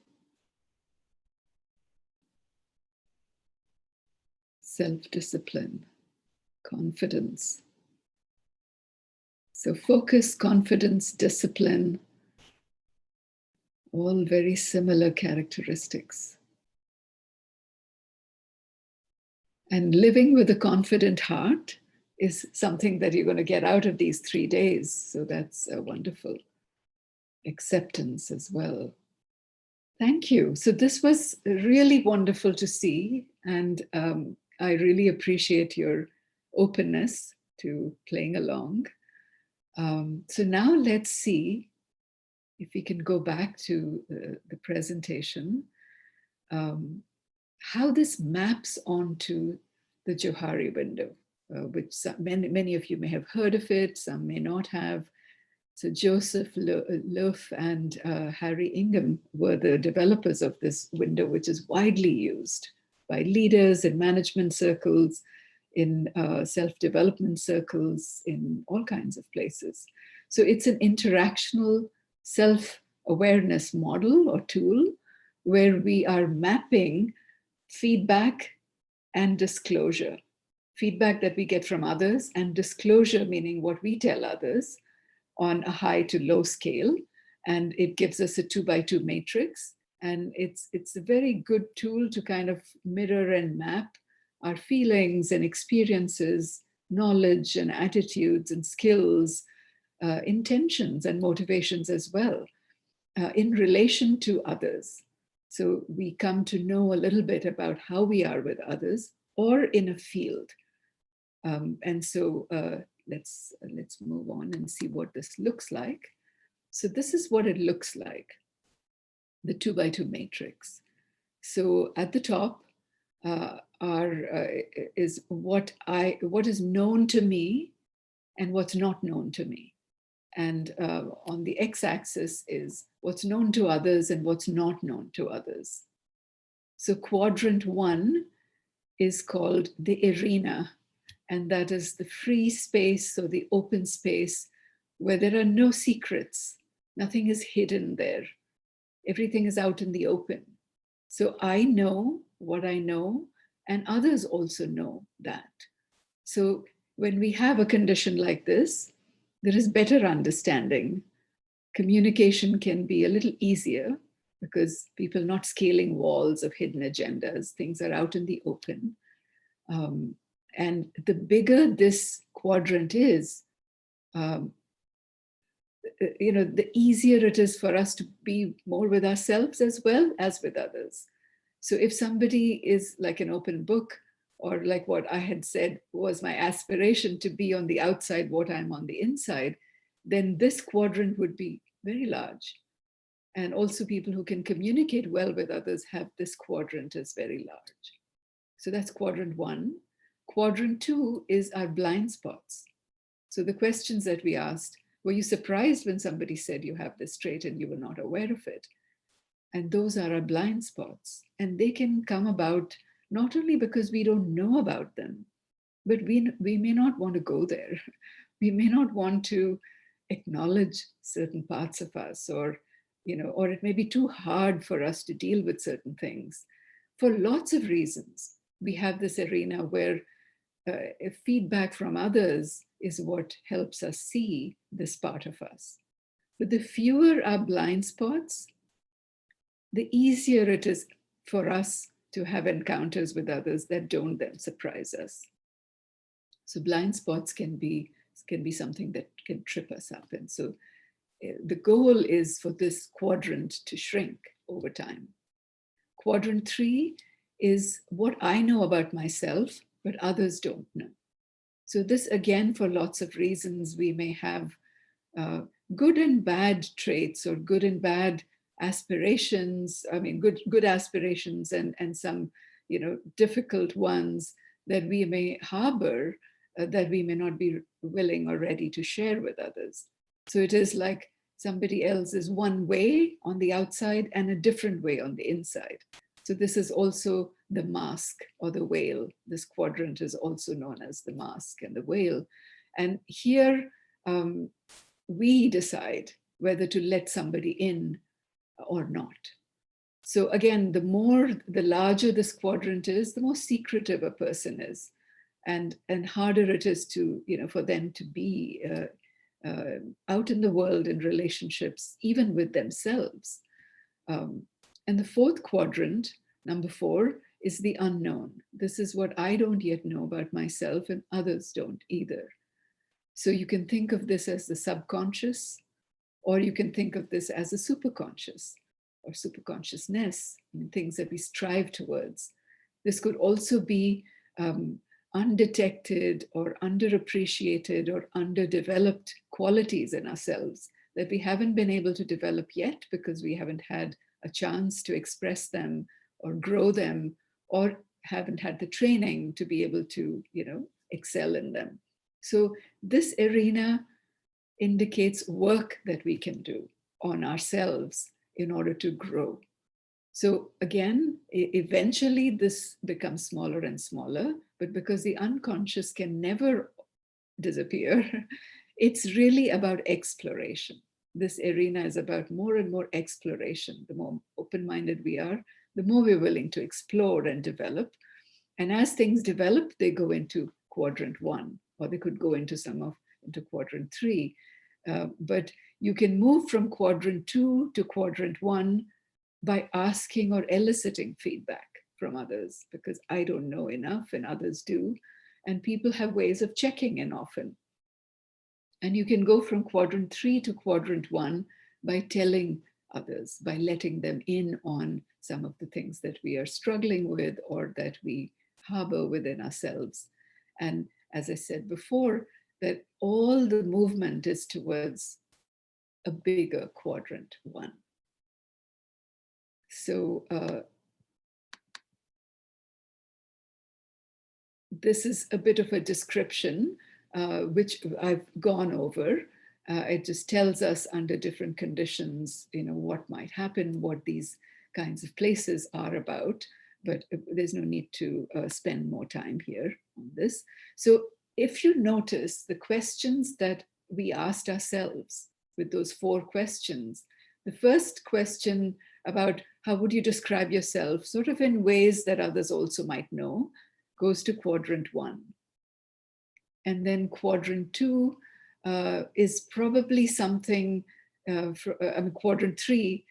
self-discipline, confidence. So focus, confidence, discipline, all very similar characteristics. And living with a confident heart is something that you're going to get out of these 3 days. So that's wonderful. Acceptance as well. Thank you. So this was really wonderful to see. And I really appreciate your openness to playing along. So now let's see if we can go back to the presentation, how this maps onto the Johari window, which many of you may have heard of it, some may not have. So Joseph Loaf and Harry Ingham were the developers of this window, which is widely used by leaders in management circles, in self-development circles, in all kinds of places. So it's an interactional self-awareness model or tool where we are mapping feedback and disclosure. Feedback that we get from others, and disclosure meaning what we tell others on a high to low scale. And it gives us a 2x2 matrix. And it's a very good tool to kind of mirror and map our feelings and experiences, knowledge and attitudes and skills, intentions and motivations as well, in relation to others. So we come to know a little bit about how we are with others or in a field. And so let's move on and see what this looks like. So this is what it looks like, the 2x2 matrix. So at the top is what is known to me and what's not known to me. And on the x-axis is what's known to others and what's not known to others. So quadrant 1 is called the arena, and that is the free space or the open space where there are no secrets. Nothing is hidden there. Everything is out in the open. So I know what I know, and others also know that. So when we have a condition like this, there is better understanding. Communication can be a little easier because people are not scaling walls of hidden agendas. Things are out in the open. And the bigger this quadrant is, the easier it is for us to be more with ourselves as well as with others. So if somebody is like an open book, or like what I had said was my aspiration to be on the outside what I'm on the inside, then this quadrant would be very large. And also people who can communicate well with others have this quadrant as very large. So that's quadrant 1. Quadrant 2 is our blind spots. So the questions that we asked, were you surprised when somebody said you have this trait and you were not aware of it? And those are our blind spots. And they can come about not only because we don't know about them, but we may not want to go there. We may not want to acknowledge certain parts of us, or it may be too hard for us to deal with certain things. For lots of reasons, we have this arena where feedback from others is what helps us see this part of us. But the fewer our blind spots, the easier it is for us to have encounters with others that don't then surprise us. So blind spots can be something that can trip us up. And so the goal is for this quadrant to shrink over time. Quadrant 3 is what I know about myself, but others don't know. So this, again, for lots of reasons, we may have good and bad traits or good and bad aspirations. I mean, good aspirations and some, difficult ones that we may harbor that we may not be willing or ready to share with others. So it is like somebody else is one way on the outside and a different way on the inside. So this is also the mask or the whale. This quadrant is also known as the mask and the whale. And here we decide whether to let somebody in or not. So again, the larger this quadrant is, the more secretive a person is, and harder it is to, for them to be out in the world in relationships, even with themselves. And the fourth quadrant, number 4, is the unknown. This is what I don't yet know about myself, and others don't either. So you can think of this as the subconscious, or you can think of this as a superconscious or superconsciousness, things that we strive towards. This could also be undetected or underappreciated or underdeveloped qualities in ourselves that we haven't been able to develop yet because we haven't had a chance to express them or grow them, or haven't had the training to be able to, excel in them. So this arena indicates work that we can do on ourselves in order to grow. So again, eventually this becomes smaller and smaller, but because the unconscious can never disappear, it's really about exploration. This arena is about more and more exploration. The more open-minded we are, the more we're willing to explore and develop. And as things develop, they go into quadrant 1, or they could go into quadrant 3. But you can move from quadrant 2 to quadrant 1 by asking or eliciting feedback from others, because I don't know enough and others do. And people have ways of checking in often. And you can go from quadrant 3 to quadrant 1 by telling others, by letting them in on some of the things that we are struggling with or that we harbor within ourselves. And as I said before, that all the movement is towards a bigger quadrant one. So this is a bit of a description, which I've gone over. It just tells us under different conditions, what might happen, what these kinds of places are about, but there's no need to spend more time here on this. So if you notice the questions that we asked ourselves with those 4 questions, the first question about how would you describe yourself, sort of in ways that others also might know, goes to quadrant 1. And then quadrant 2 is probably something, quadrant 3,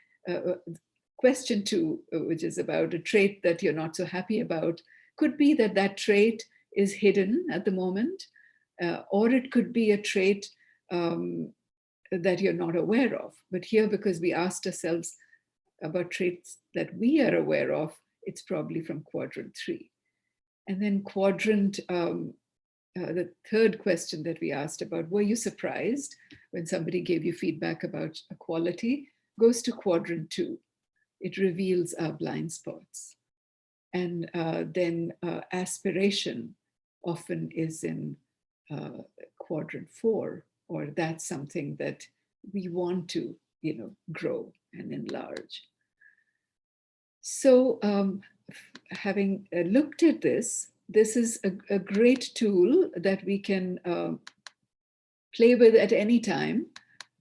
question 2, which is about a trait that you're not so happy about, could be that that trait is hidden at the moment, or it could be a trait that you're not aware of. But here, because we asked ourselves about traits that we are aware of, it's probably from quadrant 3. And then quadrant, the third question that we asked about, were you surprised when somebody gave you feedback about a quality, goes to quadrant 2. It reveals our blind spots. And then aspiration often is in quadrant 4, or that's something that we want to, grow and enlarge. So having looked at this, this is a great tool that we can play with at any time,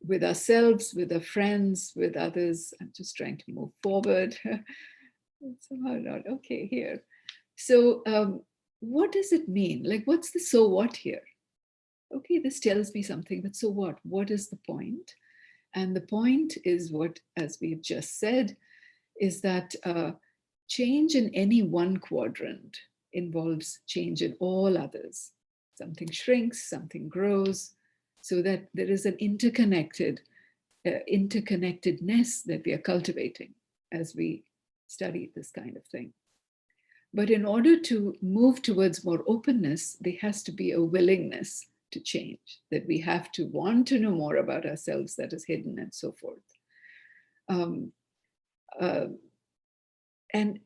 with ourselves, with our friends, with others. I'm just trying to move forward. Somehow not. Okay, here. So what does it mean? Like, what's the so what here? Okay, this tells me something, but so what? What is the point? And the point is what, as we've just said, is that change in any one quadrant involves change in all others. Something shrinks, something grows, so that there is an interconnectedness that we are cultivating as we study this kind of thing. But in order to move towards more openness, there has to be a willingness to change, that we have to want to know more about ourselves that is hidden and so forth. And,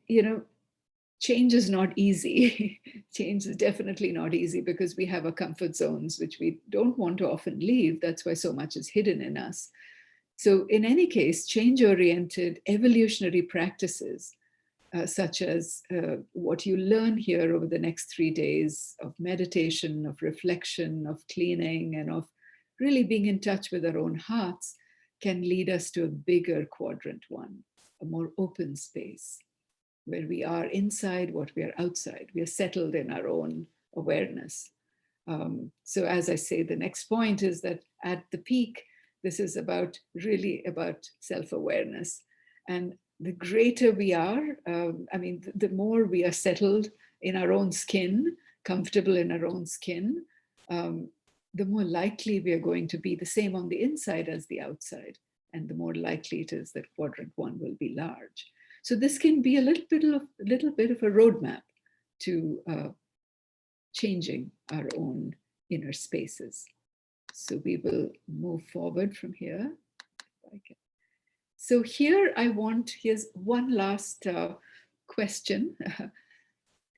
change is not easy. Change is definitely not easy because we have our comfort zones, which we don't want to often leave. That's why so much is hidden in us. So in any case, change-oriented evolutionary practices, such as what you learn here over the next 3 days of meditation, of reflection, of cleaning, and of really being in touch with our own hearts, can lead us to a bigger quadrant 1, a more open space, where we are inside what we are outside. We are settled in our own awareness. So as I say, the next point is that at the peak, this is really about self-awareness. And the greater we are, the more we are settled in our own skin, comfortable in our own skin, the more likely we are going to be the same on the inside as the outside. And the more likely it is that quadrant 1 will be large. So this can be a little bit of a roadmap to changing our own inner spaces. So we will move forward from here. So here here's one last question.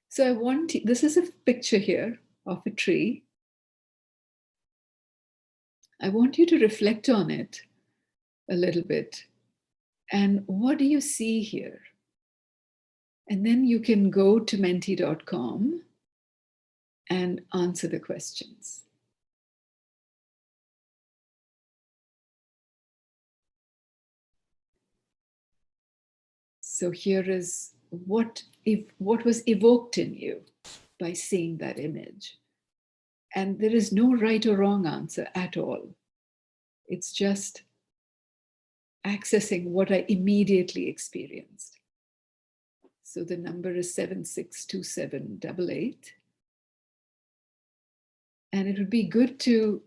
So this is a picture here of a tree. I want you to reflect on it a little bit. And what do you see here? And then you can go to menti.com and answer the questions. So here is what was evoked in you by seeing that image. And there is no right or wrong answer at all. It's just accessing what I immediately experienced. So the number is 762788. And it would be good to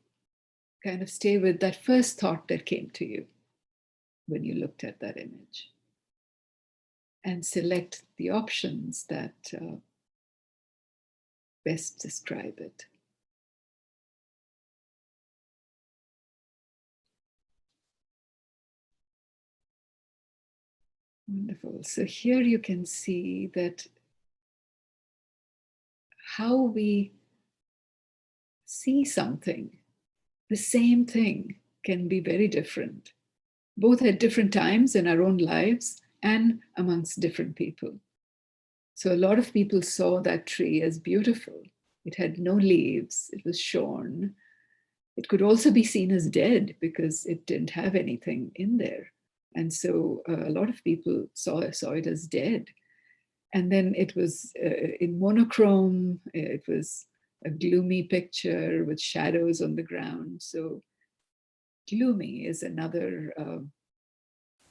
kind of stay with that first thought that came to you. when you looked at that image. And select the options that best describe it. Wonderful. So here you can see that how we see something, the same thing, can be very different, both at different times in our own lives and amongst different people. So a lot of people saw that tree as beautiful. It had no leaves, it was shorn. It could also be seen as dead because it didn't have anything in there. And so a lot of people saw it as dead. And then it was in monochrome, it was a gloomy picture with shadows on the ground. So gloomy is another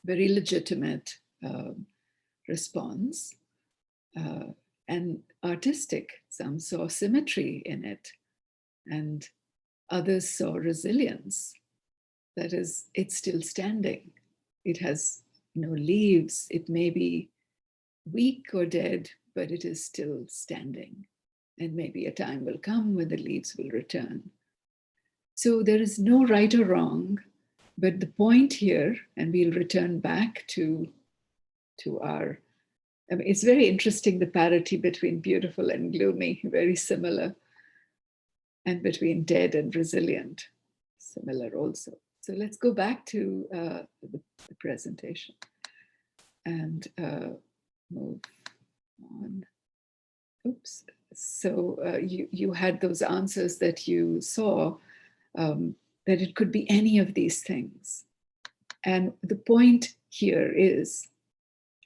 very legitimate response. And artistic, some saw symmetry in it, and others saw resilience. That is, it's still standing. It has no leaves. It may be weak or dead, but it is still standing. And maybe a time will come when the leaves will return. So there is no right or wrong, but the point here, and we'll return back to our, I mean, it's very interesting, the parity between beautiful and gloomy, very similar, and between dead and resilient, similar also. So let's go back to the presentation and move on. Oops. So you had those answers that you saw, that it could be any of these things. And the point here is,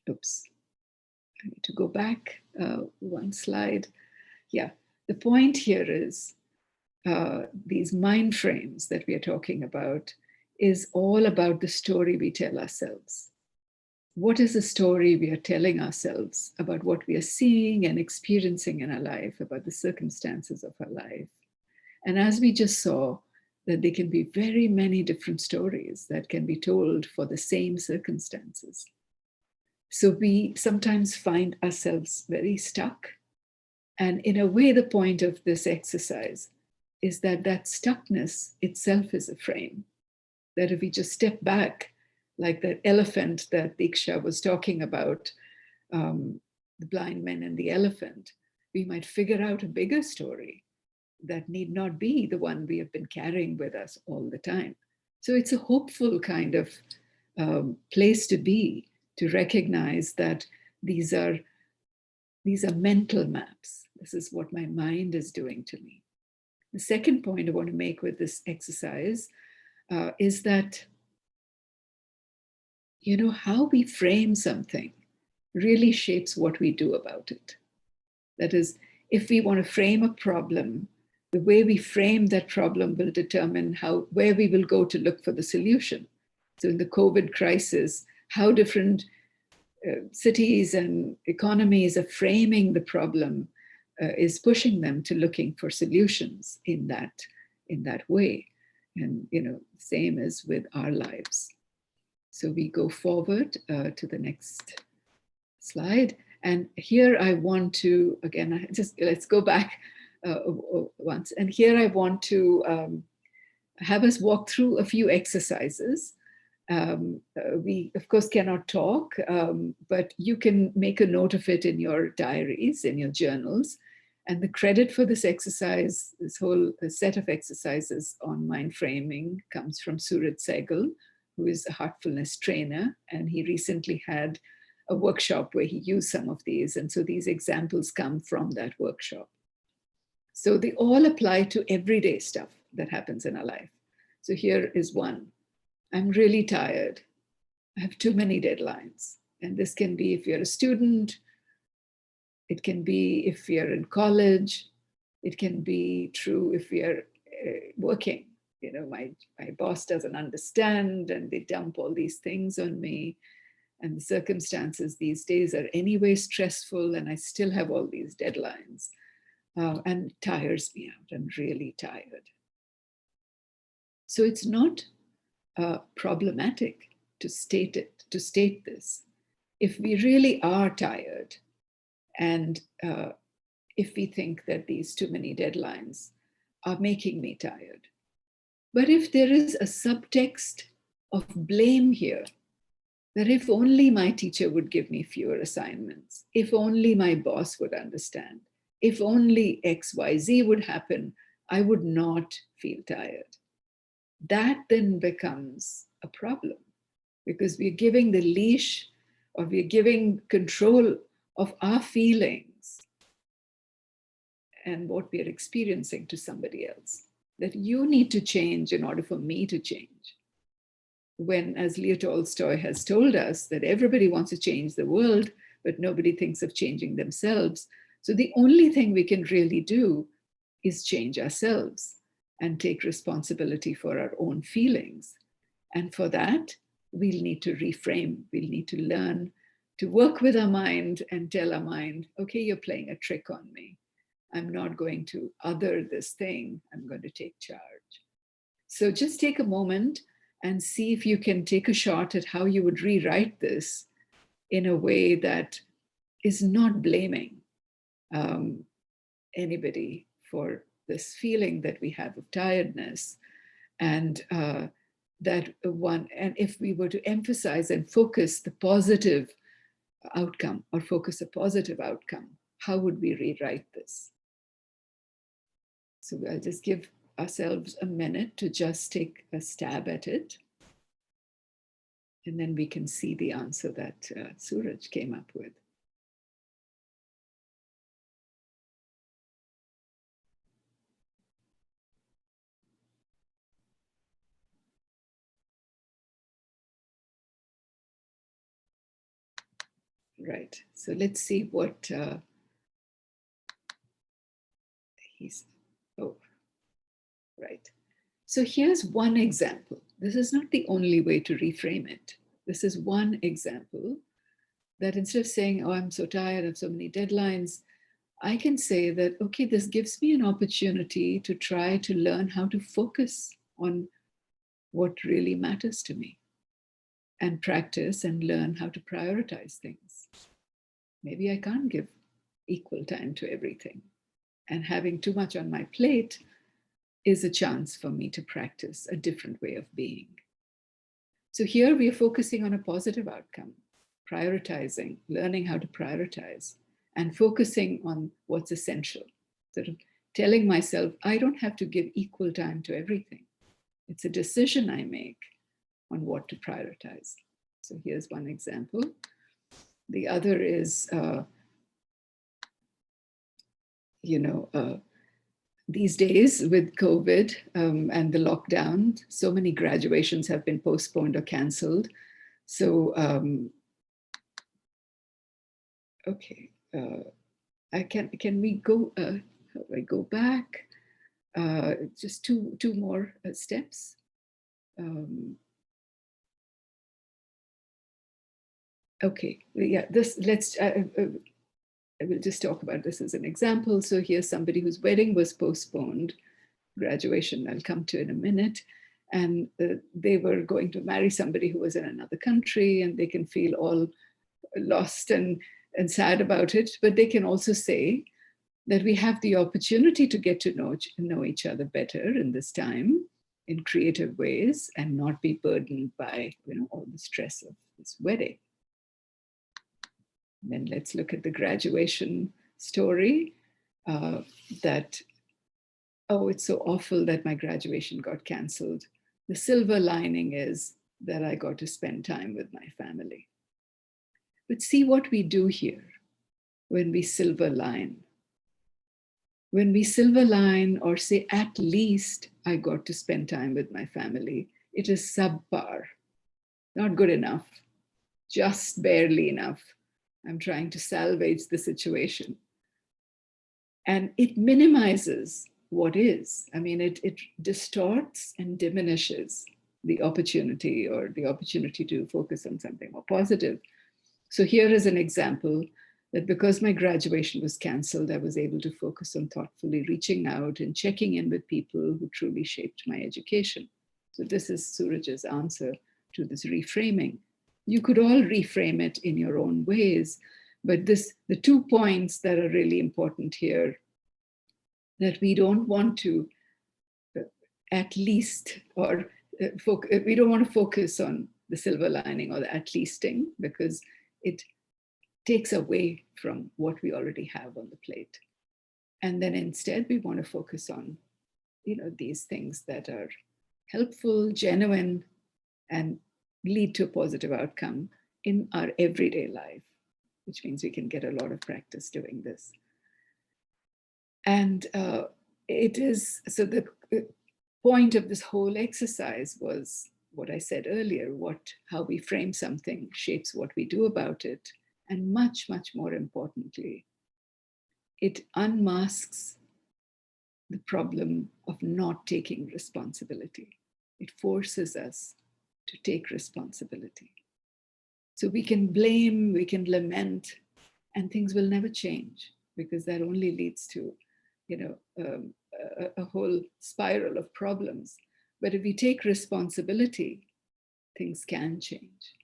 oops, I need to go back one slide. Yeah, the point here is these mind frames that we are talking about is all about the story we tell ourselves. What is the story we are telling ourselves about what we are seeing and experiencing in our life, about the circumstances of our life? And as we just saw, that there can be very many different stories that can be told for the same circumstances. So we sometimes find ourselves very stuck. And in a way, the point of this exercise is that that stuckness itself is a frame. That if we just step back, like that elephant that Diksha was talking about, the blind man and the elephant, we might figure out a bigger story that need not be the one we have been carrying with us all the time. So it's a hopeful kind of place to be, to recognize that these are mental maps. This is what my mind is doing to me. The second point I want to make with this exercise is that, you know, how we frame something really shapes what we do about it. That is, if we want to frame a problem, the way we frame that problem will determine where we will go to look for the solution. So in the COVID crisis, how different cities and economies are framing the problem is pushing them to looking for solutions in that way. And, you know, same as with our lives. So we go forward to the next slide. And here I want to, again, let's go back once. And here I want to have us walk through a few exercises. We, of course, cannot talk, but you can make a note of it in your diaries, in your journals. And the credit for this exercise, this whole set of exercises on mind framing, comes from Surit Sehgal, who is a heartfulness trainer. And he recently had a workshop where he used some of these. And so these examples come from that workshop. So they all apply to everyday stuff that happens in our life. So here is one. I'm really tired. I have too many deadlines. And this can be if you're a student. It can be if you're in college. It can be true if you're working. You know, my boss doesn't understand and they dump all these things on me. And the circumstances these days are anyway stressful and I still have all these deadlines. And it tires me out. I'm really tired. So it's not problematic. to state this. If we really are tired, and if we think that these too many deadlines are making me tired. But if there is a subtext of blame here, that if only my teacher would give me fewer assignments, if only my boss would understand, if only XYZ would happen, I would not feel tired. That then becomes a problem, because we're giving the leash, or we're giving control of our feelings and what we're experiencing to somebody else. That you need to change in order for me to change. When, as Leo Tolstoy has told us, that everybody wants to change the world, but nobody thinks of changing themselves. So the only thing we can really do is change ourselves and take responsibility for our own feelings. And for that, we'll need to reframe. We'll need to learn to work with our mind and tell our mind, okay, you're playing a trick on me. I'm not going to other this thing. I'm going to take charge. So just take a moment and see if you can take a shot at how you would rewrite this in a way that is not blaming anybody for this feeling that we have of tiredness. And that one, and if we were to emphasize and focus the positive outcome, or focus a positive outcome, how would we rewrite this? So I'll just give ourselves a minute to just take a stab at it. And then we can see the answer that Suraj came up with. Right, so let's see what right. So here's one example. This is not the only way to reframe it. This is one example that instead of saying, oh, I'm so tired of so many deadlines, I can say that, okay, this gives me an opportunity to try to learn how to focus on what really matters to me and practice and learn how to prioritize things. Maybe I can't give equal time to everything, and having too much on my plate is a chance for me to practice a different way of being. So here we are focusing on a positive outcome, prioritizing, learning how to prioritize, and focusing on what's essential. Sort of telling myself, I don't have to give equal time to everything. It's a decision I make on what to prioritize. So here's one example. The other is, these days with COVID and the lockdown, so many graduations have been postponed or canceled. So, okay, can we go, how do I go back? Just two more steps. Okay, yeah, I will just talk about this as an example. So here's somebody whose wedding was postponed, graduation I'll come to in a minute, and they were going to marry somebody who was in another country, and they can feel all lost and sad about it, but they can also say that we have the opportunity to get to know each other better in this time in creative ways and not be burdened by all the stress of this wedding. Then let's look at the graduation story that, oh, it's so awful that my graduation got canceled. The silver lining is that I got to spend time with my family. But see what we do here when we silver line. When we silver line or say, at least I got to spend time with my family, it is subpar, not good enough, just barely enough. I'm trying to salvage the situation. And it minimizes what is. I mean, it distorts and diminishes the opportunity to focus on something more positive. So here is an example that because my graduation was canceled, I was able to focus on thoughtfully reaching out and checking in with people who truly shaped my education. So this is Suraj's answer. to this reframing. You could all reframe it in your own ways, but the 2 points that are really important here, that we don't want to at least, or we don't want to focus on the silver lining or the at leasting, because it takes away from what we already have on the plate. And then instead, we want to focus on, these things that are helpful, genuine, and lead to a positive outcome in our everyday life, which means we can get a lot of practice doing this. And it is, so the point of this whole exercise was what I said earlier, how we frame something shapes what we do about it. And much, much more importantly, it unmasks the problem of not taking responsibility. It forces us to take responsibility. So we can blame, we can lament, and things will never change, because that only leads to, a whole spiral of problems. But if we take responsibility, things can change.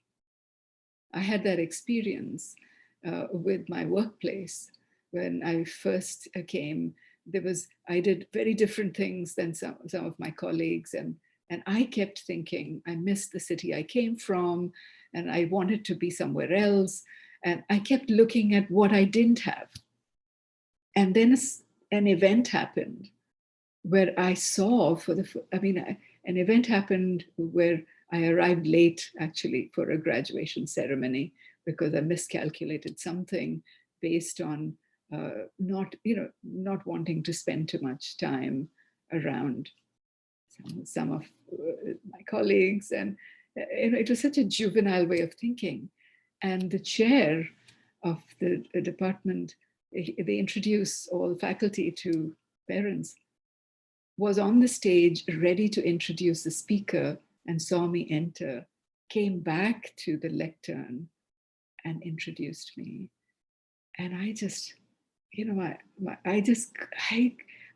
I had that experience with my workplace when I first came. I did very different things than some of my colleagues, and I kept thinking I missed the city I came from, and I wanted to be somewhere else, and I kept looking at what I didn't have. And then an event happened where I saw an event happened where I arrived late, actually, for a graduation ceremony, because I miscalculated something based on not wanting to spend too much time around some of my colleagues. And it was such a juvenile way of thinking. And the chair of the department, they introduce all faculty to parents, was on the stage ready to introduce the speaker, and saw me enter, came back to the lectern and introduced me. And I just,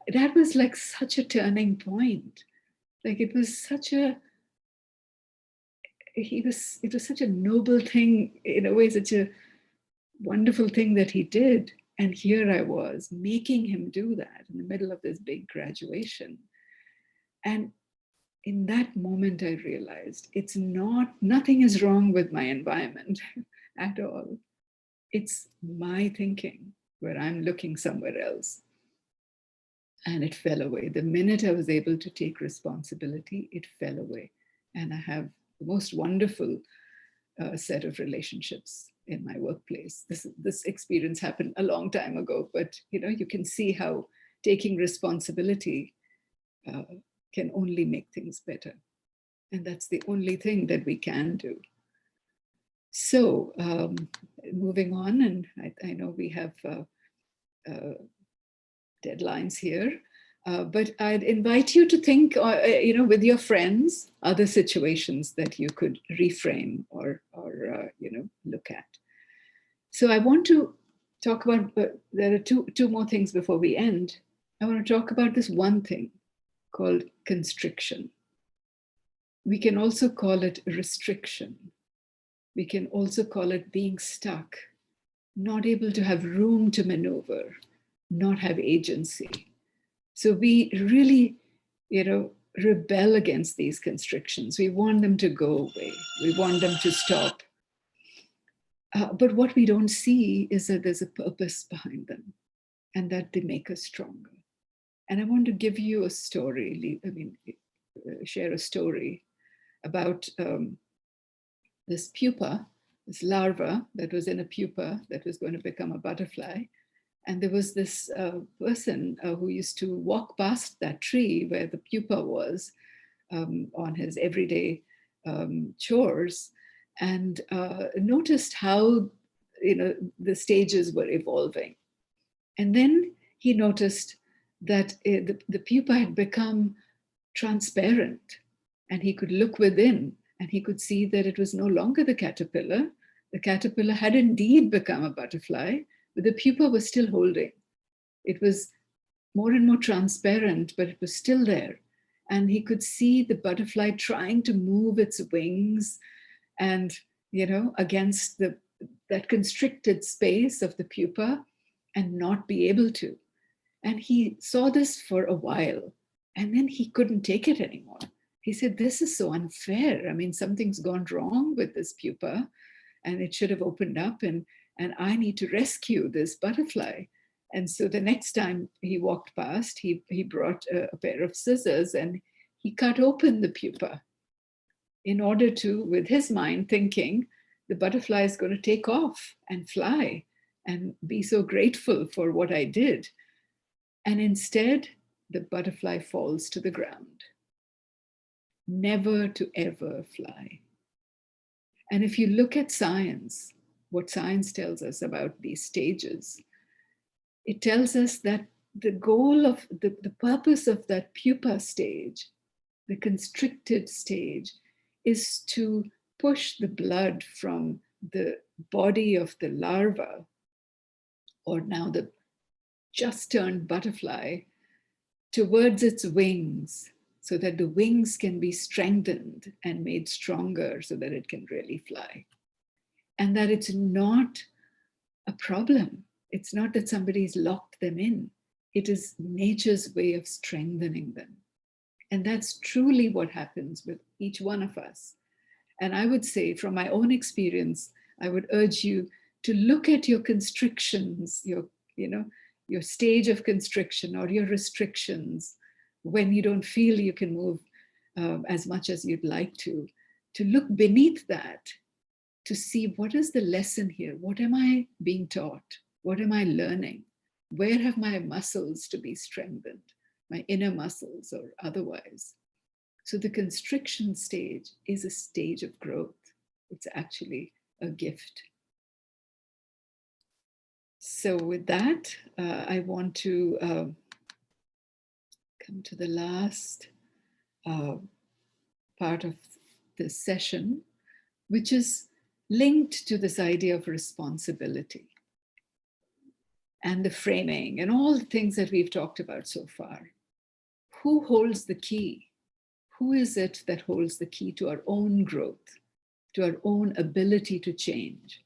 that was like such a turning point. Like it was such a noble thing, in a way, such a wonderful thing that he did. And here I was making him do that in the middle of this big graduation. And in that moment, I realized nothing is wrong with my environment at all. It's my thinking where I'm looking somewhere else. And it fell away. The minute I was able to take responsibility, it fell away. And I have the most wonderful set of relationships in my workplace. This experience happened a long time ago, but you can see how taking responsibility can only make things better. And that's the only thing that we can do. So moving on, and I know we have deadlines here, but I'd invite you to think, with your friends, other situations that you could reframe or look at. So I want to talk about, there are two more things before we end. I want to talk about this one thing called constriction. We can also call it restriction. We can also call it being stuck, not able to have room to maneuver, not have agency. So we really, rebel against these constrictions. We want them to go away. We want them to stop. But what we don't see is that there's a purpose behind them, and that they make us stronger. And I want to give you a story, share a story about this pupa, this larva that was in a pupa that was going to become a butterfly. And there was this person who used to walk past that tree where the pupa was on his everyday chores, and noticed how the stages were evolving. And then he noticed that the pupa had become transparent, and he could look within, and he could see that it was no longer the caterpillar. The caterpillar had indeed become a butterfly, but the pupa was still holding. It was more and more transparent, but it was still there. And he could see the butterfly trying to move its wings and, against that constricted space of the pupa and not be able to. And he saw this for a while, and then he couldn't take it anymore. He said, this is so unfair. I mean, something's gone wrong with this pupa, and it should have opened up, and I need to rescue this butterfly. And so the next time he walked past, he brought a pair of scissors and he cut open the pupa in order to, with his mind, thinking the butterfly is going to take off and fly and be so grateful for what I did. And instead, the butterfly falls to the ground, never to ever fly. And if you look at science, what science tells us about these stages, it tells us that the goal of the purpose of that pupa stage, the constricted stage, is to push the blood from the body of the larva, or now the just turned butterfly, towards its wings, so that the wings can be strengthened and made stronger so that it can really fly. And that it's not a problem. It's not that somebody's locked them in. It is nature's way of strengthening them. And that's truly what happens with each one of us. And I would say, from my own experience, I would urge you to look at your constrictions, your stage of constriction or your restrictions when you don't feel you can move as much as you'd like to look beneath that, to see what is the lesson here? What am I being taught? What am I learning? Where have my muscles to be strengthened? My inner muscles or otherwise. So the constriction stage is a stage of growth. It's actually a gift. So with that, I want to come to the last part of this session, which is linked to this idea of responsibility and the framing and all the things that we've talked about so far. Who holds the key? Who is it that holds the key to our own growth, to our own ability to change?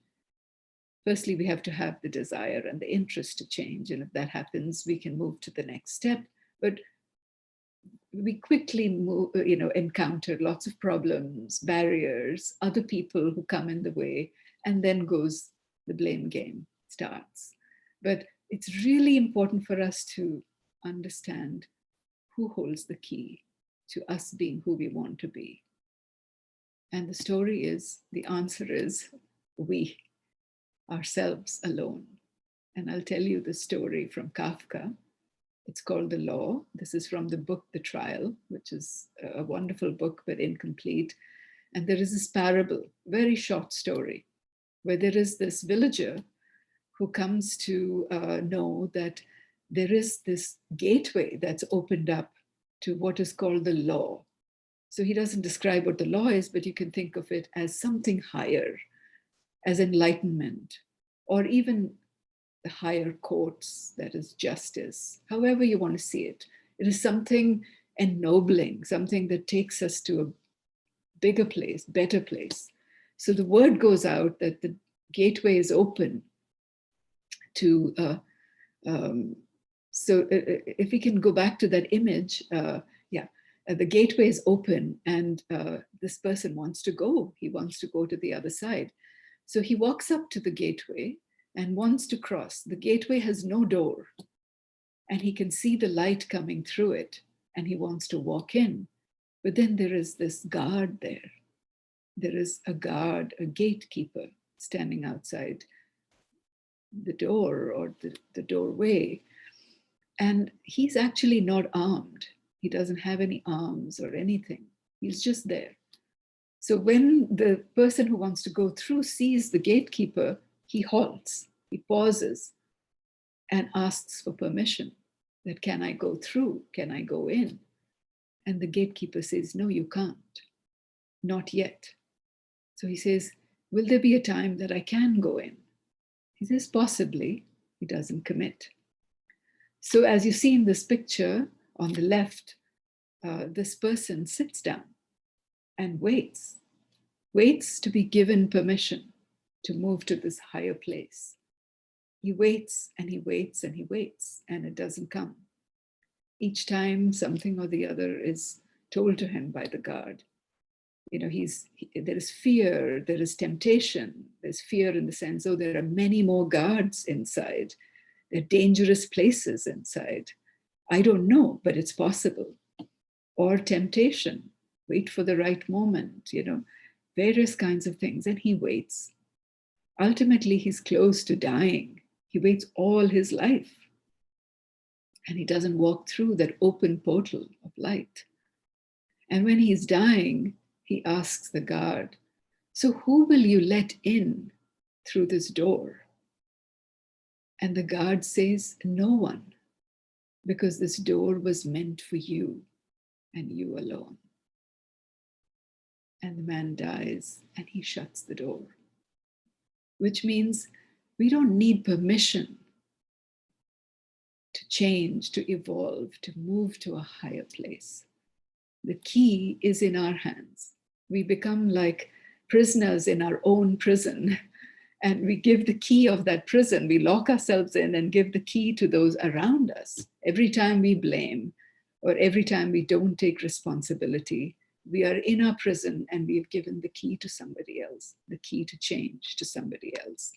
Firstly, we have to have the desire and the interest to change. And if that happens, we can move to the next step. But we quickly encounter lots of problems, barriers, other people who come in the way, and then goes the blame game starts. But it's really important for us to understand who holds the key to us being who we want to be. And the story is, the answer is we, ourselves alone. And I'll tell you the story from Kafka. It's called The Law. This is from the book, The Trial, which is a wonderful book, but incomplete. And there is this parable, very short story, where there is this villager who comes to know that there is this gateway that's opened up to what is called the law. So he doesn't describe what the law is, but you can think of it as something higher, as enlightenment, or even the higher courts, that is justice, however you want to see it. It is something ennobling, something that takes us to a bigger place, better place. So the word goes out that the gateway is open to, so if we can go back to that image, the gateway is open and this person wants to go. He wants to go to the other side. So he walks up to the gateway and wants to cross. The gateway has no door and he can see the light coming through it and he wants to walk in. But then there is this guard there. There is a guard, a gatekeeper standing outside the door or the doorway. And he's actually not armed. He doesn't have any arms or anything. He's just there. So when the person who wants to go through sees the gatekeeper, he halts, he pauses and asks for permission that, can I go through? Can I go in? And the gatekeeper says, no, you can't, not yet. So he says, will there be a time that I can go in? He says, possibly. He doesn't commit. So as you see in this picture on the left, this person sits down and waits to be given permission to move to this higher place. He waits and he waits and he waits, and it doesn't come. Each time something or the other is told to him by the guard. You know, there is fear, there is temptation. There's fear in the sense, oh, there are many more guards inside. There are dangerous places inside. I don't know, but it's possible. Or temptation, wait for the right moment, you know, various kinds of things. And he waits. Ultimately, he's close to dying. He waits all his life. And he doesn't walk through that open portal of light. And when he's dying, he asks the guard, so who will you let in through this door? And the guard says, no one, because this door was meant for you and you alone. And the man dies and he shuts the door, which means we don't need permission to change, to evolve, to move to a higher place. The key is in our hands. We become like prisoners in our own prison, and we give the key of that prison. We lock ourselves in and give the key to those around us. Every time we blame or every time we don't take responsibility, we are in our prison and we've given the key to somebody else, the key to change to somebody else.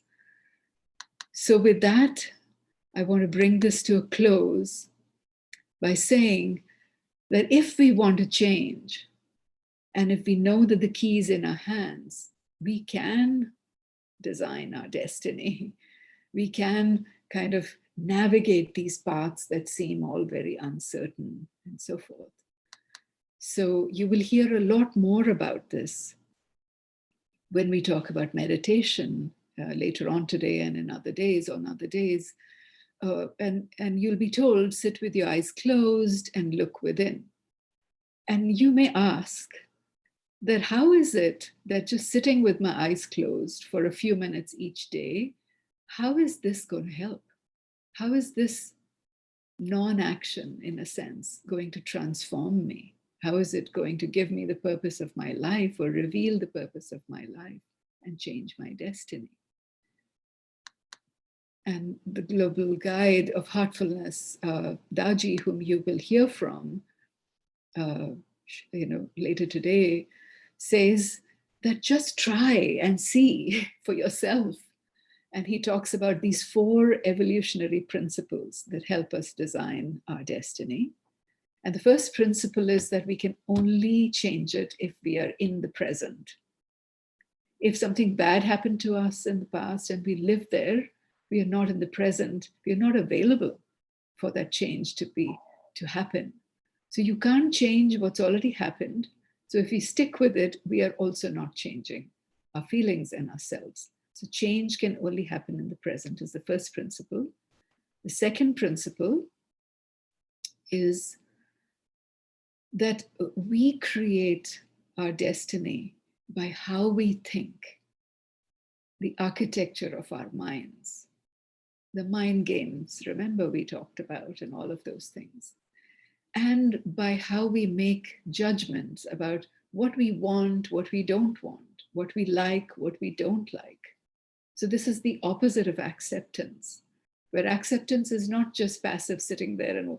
So with that, I want to bring this to a close by saying that if we want to change, and if we know that the key is in our hands, we can design our destiny. We can kind of navigate these paths that seem all very uncertain and so forth. So you will hear a lot more about this when we talk about meditation later on today and in other days, on other days. And you'll be told, sit with your eyes closed and look within. And you may ask that how is it that just sitting with my eyes closed for a few minutes each day, how is this going to help? How is this non-action, in a sense, going to transform me? How is it going to give me the purpose of my life or reveal the purpose of my life and change my destiny? And the global guide of heartfulness, Daji, whom you will hear from, later today, says that just try and see for yourself. And he talks about these 4 evolutionary principles that help us design our destiny. And the first principle is that we can only change it if we are in the present. If something bad happened to us in the past and we live there, we are not in the present, we are not available for that change to happen. So you can't change what's already happened. So if we stick with it, we are also not changing our feelings and ourselves. So change can only happen in the present is the first principle. The second principle is that we create our destiny by how we think, the architecture of our minds, the mind games, remember we talked about, and all of those things. And by how we make judgments about what we want, what we don't want, what we like, what we don't like. So this is the opposite of acceptance, where acceptance is not just passive sitting there and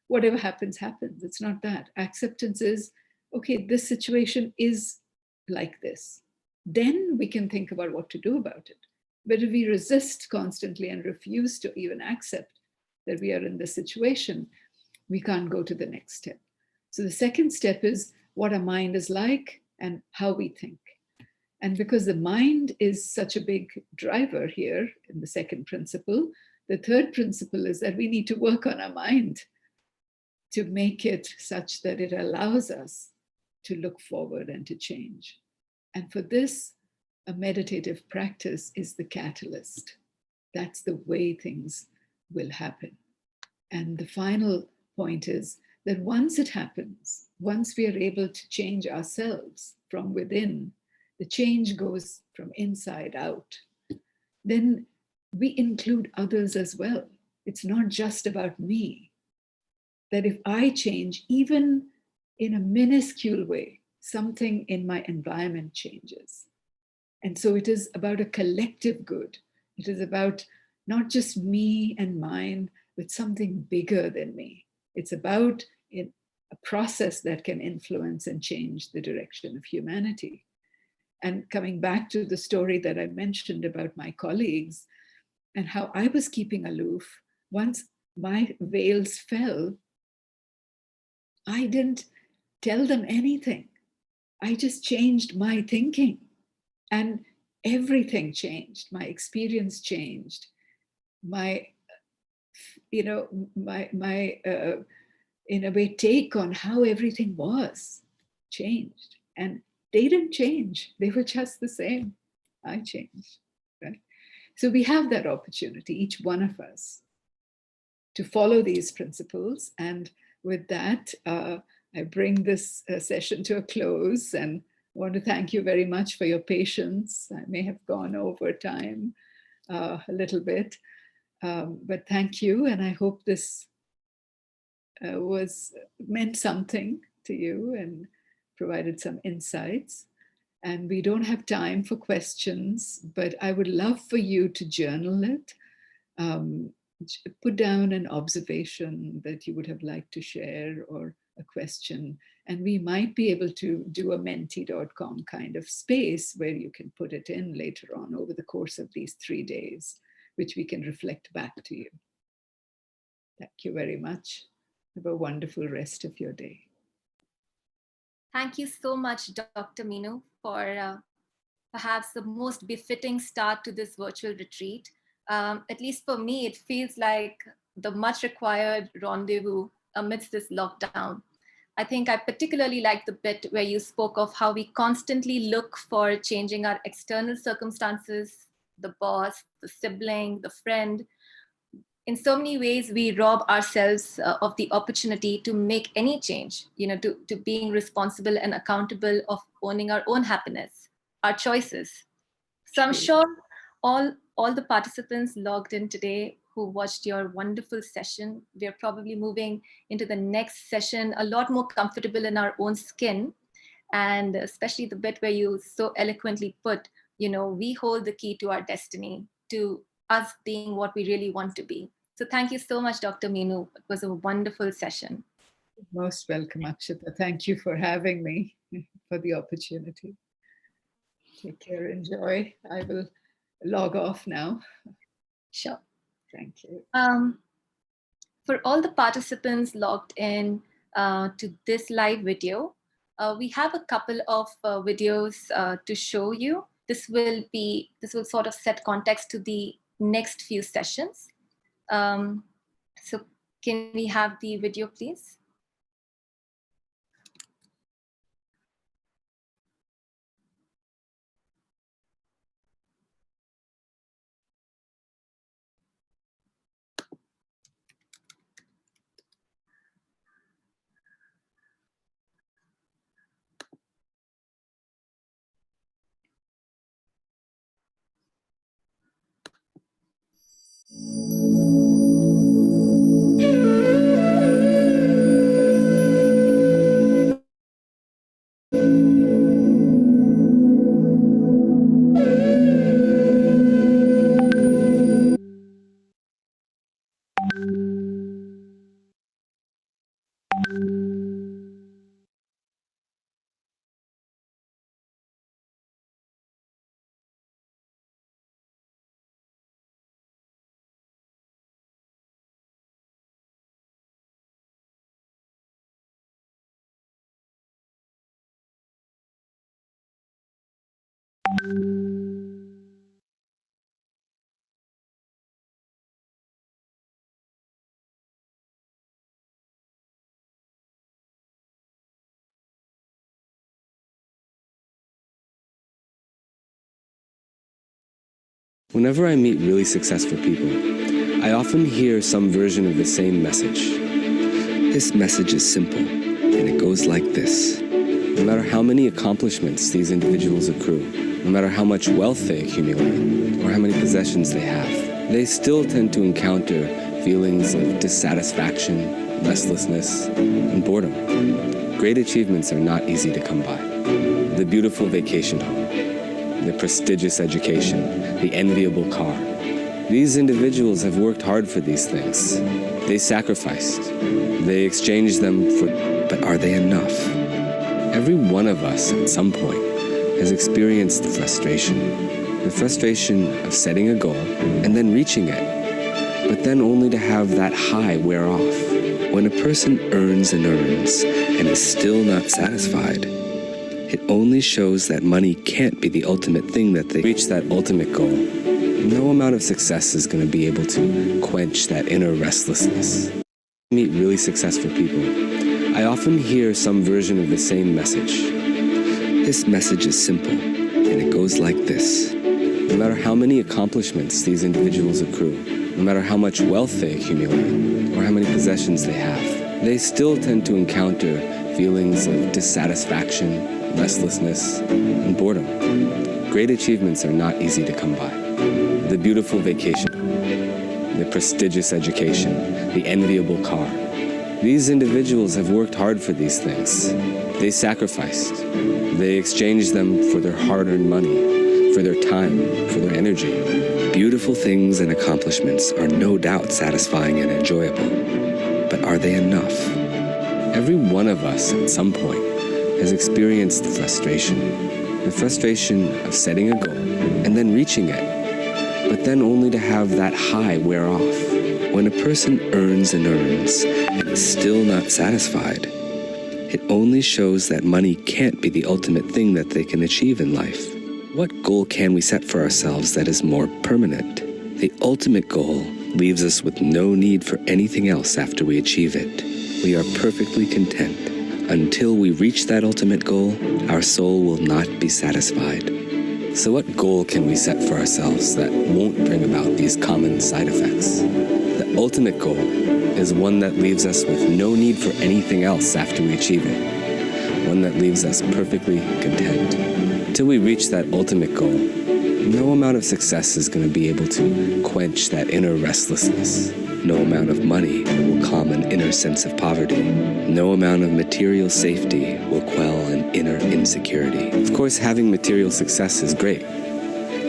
whatever happens, happens. It's not that. Acceptance is, okay, this situation is like this. Then we can think about what to do about it. But if we resist constantly and refuse to even accept that we are in this situation, we can't go to the next step. So the second step is what our mind is like and how we think. And because the mind is such a big driver here in the second principle, the third principle is that we need to work on our mind to make it such that it allows us to look forward and to change. And for this, a meditative practice is the catalyst. That's the way things will happen. And the final point is that once it happens, once we are able to change ourselves from within, the change goes from inside out, then we include others as well. It's not just about me. That if I change, even in a minuscule way, something in my environment changes. And so it is about a collective good. It is about not just me and mine, but something bigger than me. It's about a process that can influence and change the direction of humanity. And coming back to the story that I mentioned about my colleagues and how I was keeping aloof, once my veils fell, I didn't tell them anything. I just changed my thinking, and everything changed. My experience changed. My, in a way, take on how everything was changed. And they didn't change. They were just the same. I changed, right? So we have that opportunity, each one of us, to follow these principles. And with that, I bring this session to a close, and I want to thank you very much for your patience. I may have gone over time a little bit, but thank you. And I hope this meant something to you and provided some insights. And we don't have time for questions, but I would love for you to journal it. Put down an observation that you would have liked to share or a question, and we might be able to do a menti.com kind of space where you can put it in later on over the course of these 3 days, which we can reflect back to you. Thank you very much. Have a wonderful rest of your day. Thank you so much, Dr. Meenu, for perhaps the most befitting start to this virtual retreat. At least for me, it feels like the much required rendezvous amidst this lockdown. I think I particularly like the bit where you spoke of how we constantly look for changing our external circumstances, the boss, the sibling, the friend. In so many ways, we rob ourselves of the opportunity to make any change, to being responsible and accountable of owning our own happiness, our choices. So I'm sure all the participants logged in today who watched your wonderful session, we are probably moving into the next session a lot more comfortable in our own skin. And especially the bit where you so eloquently put, we hold the key to our destiny, to us being what we really want to be. So thank you so much, Dr. Meenu. It was a wonderful session. Most welcome, Akshita. Thank you for having me, for the opportunity. Take care, enjoy. I will log off now. Sure. Thank you. For all the participants logged in to this live video, we have a couple of videos to show you. This will sort of set context to the next few sessions. So can we have the video, please? Whenever I meet really successful people, I often hear some version of the same message. This message is simple, and it goes like this. No matter how many accomplishments these individuals accrue, no matter how much wealth they accumulate, or how many possessions they have, they still tend to encounter feelings of dissatisfaction, restlessness, and boredom. Great achievements are not easy to come by. The beautiful vacation home, the prestigious education, the enviable car. These individuals have worked hard for these things. They sacrificed. They exchanged them for... But are they enough? Every one of us at some point has experienced the frustration of setting a goal and then reaching it, but then only to have that high wear off. When a person earns and is still not satisfied, it only shows that money can't be the ultimate thing that they reach that ultimate goal. No amount of success is going to be able to quench that inner restlessness. I meet really successful people. I often hear some version of the same message. This message is simple, and it goes like this. No matter how many accomplishments these individuals accrue, no matter how much wealth they accumulate, or how many possessions they have, they still tend to encounter feelings of dissatisfaction, restlessness, and boredom. Great achievements are not easy to come by. The beautiful vacation, the prestigious education, the enviable car. These individuals have worked hard for these things. They sacrificed. They exchanged them for their hard-earned money, for their time, for their energy. Beautiful things and accomplishments are no doubt satisfying and enjoyable. But are they enough? Every one of us at some point has experienced the frustration of setting a goal and then reaching it, but then only to have that high wear off. When a person earns and is still not satisfied, it only shows that money can't be the ultimate thing that they can achieve in life. What goal can we set for ourselves that is more permanent? The ultimate goal leaves us with no need for anything else after we achieve it. We are perfectly content. Until we reach that ultimate goal, our soul will not be satisfied. So what goal can we set for ourselves that won't bring about these common side effects? The ultimate goal is one that leaves us with no need for anything else after we achieve it. One that leaves us perfectly content. Until we reach that ultimate goal, no amount of success is going to be able to quench that inner restlessness. No amount of money will calm an inner sense of poverty. No amount of material safety will quell an inner insecurity. Of course, having material success is great.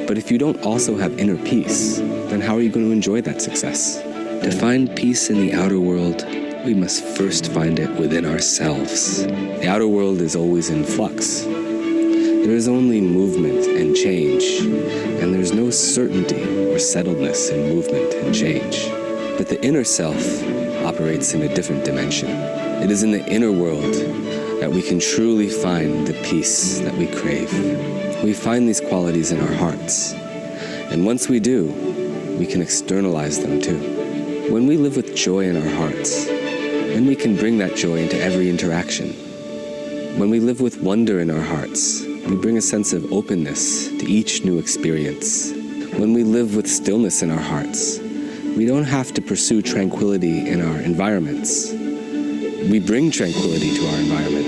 But if you don't also have inner peace, then how are you going to enjoy that success? To find peace in the outer world, we must first find it within ourselves. The outer world is always in flux. There is only movement and change, and there's no certainty or settledness in movement and change. But the inner self operates in a different dimension. It is in the inner world that we can truly find the peace that we crave. We find these qualities in our hearts, and once we do, we can externalize them too. When we live with joy in our hearts, then we can bring that joy into every interaction. When we live with wonder in our hearts, we bring a sense of openness to each new experience. When we live with stillness in our hearts, we don't have to pursue tranquility in our environments. We bring tranquility to our environment.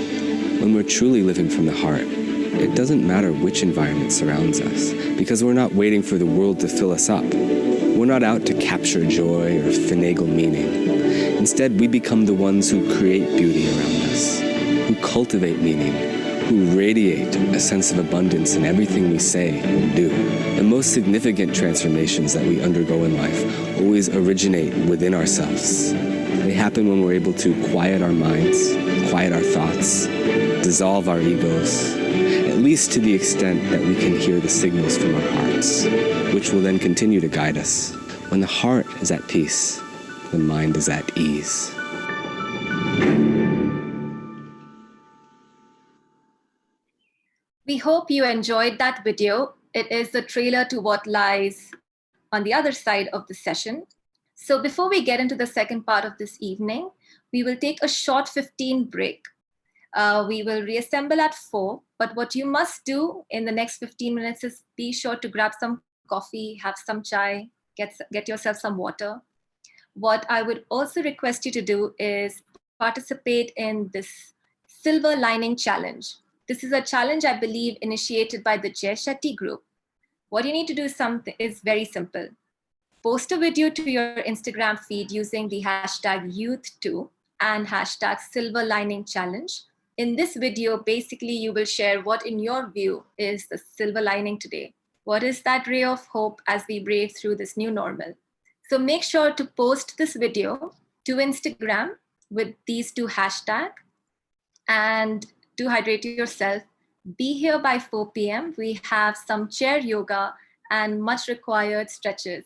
When we're truly living from the heart, it doesn't matter which environment surrounds us, because we're not waiting for the world to fill us up. We're not out to capture joy or finagle meaning. Instead, we become the ones who create beauty around us, who cultivate meaning, who radiate a sense of abundance in everything we say and do. The most significant transformations that we undergo in life always originate within ourselves. They happen when we're able to quiet our minds, quiet our thoughts, dissolve our egos, at least to the extent that we can hear the signals from our hearts, which will then continue to guide us. When the heart is at peace, the mind is at ease. We hope you enjoyed that video. It is the trailer to what lies on the other side of the session. So before we get into the second part of this evening, we will take a short 15 break. We will reassemble at 4, but what you must do in the next 15 minutes is be sure to grab some coffee, have some chai, get yourself some water. What I would also request you to do is participate in this Silver Lining Challenge. This is a challenge, I believe, initiated by the Jay Shetty group. What you need to do is very simple. Post a video to your Instagram feed using the hashtag youth2 and hashtag Silver Lining Challenge. In this video, basically, you will share what, in your view, is the silver lining today. What is that ray of hope as we brave through this new normal? So make sure to post this video to Instagram with these two hashtags, and to hydrate yourself. Be here by 4 p.m. We have some chair yoga and much required stretches.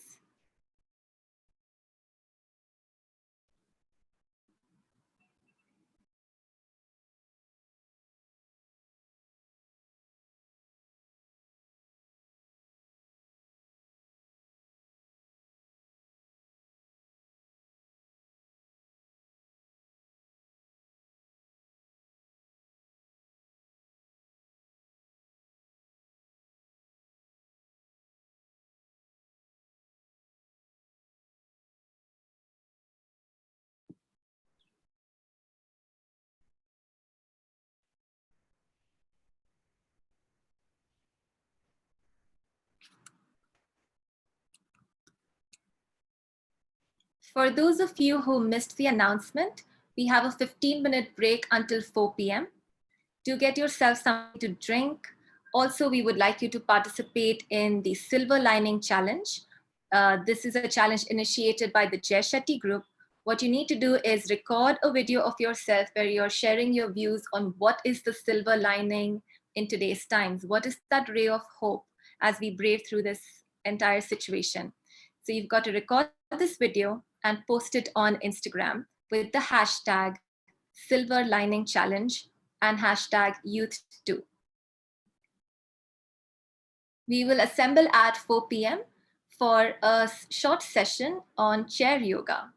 For those of you who missed the announcement, we have a 15-minute break until 4 p.m. Do get yourself something to drink. Also, we would like you to participate in the Silver Lining Challenge. This is a challenge initiated by the Jay Shetty Group. What you need to do is record a video of yourself where you're sharing your views on what is the silver lining in today's times. What is that ray of hope as we brave through this entire situation? So you've got to record this video and post it on Instagram with the hashtag Silver Lining Challenge and hashtag Youth2. We will assemble at 4 p.m. for a short session on chair yoga.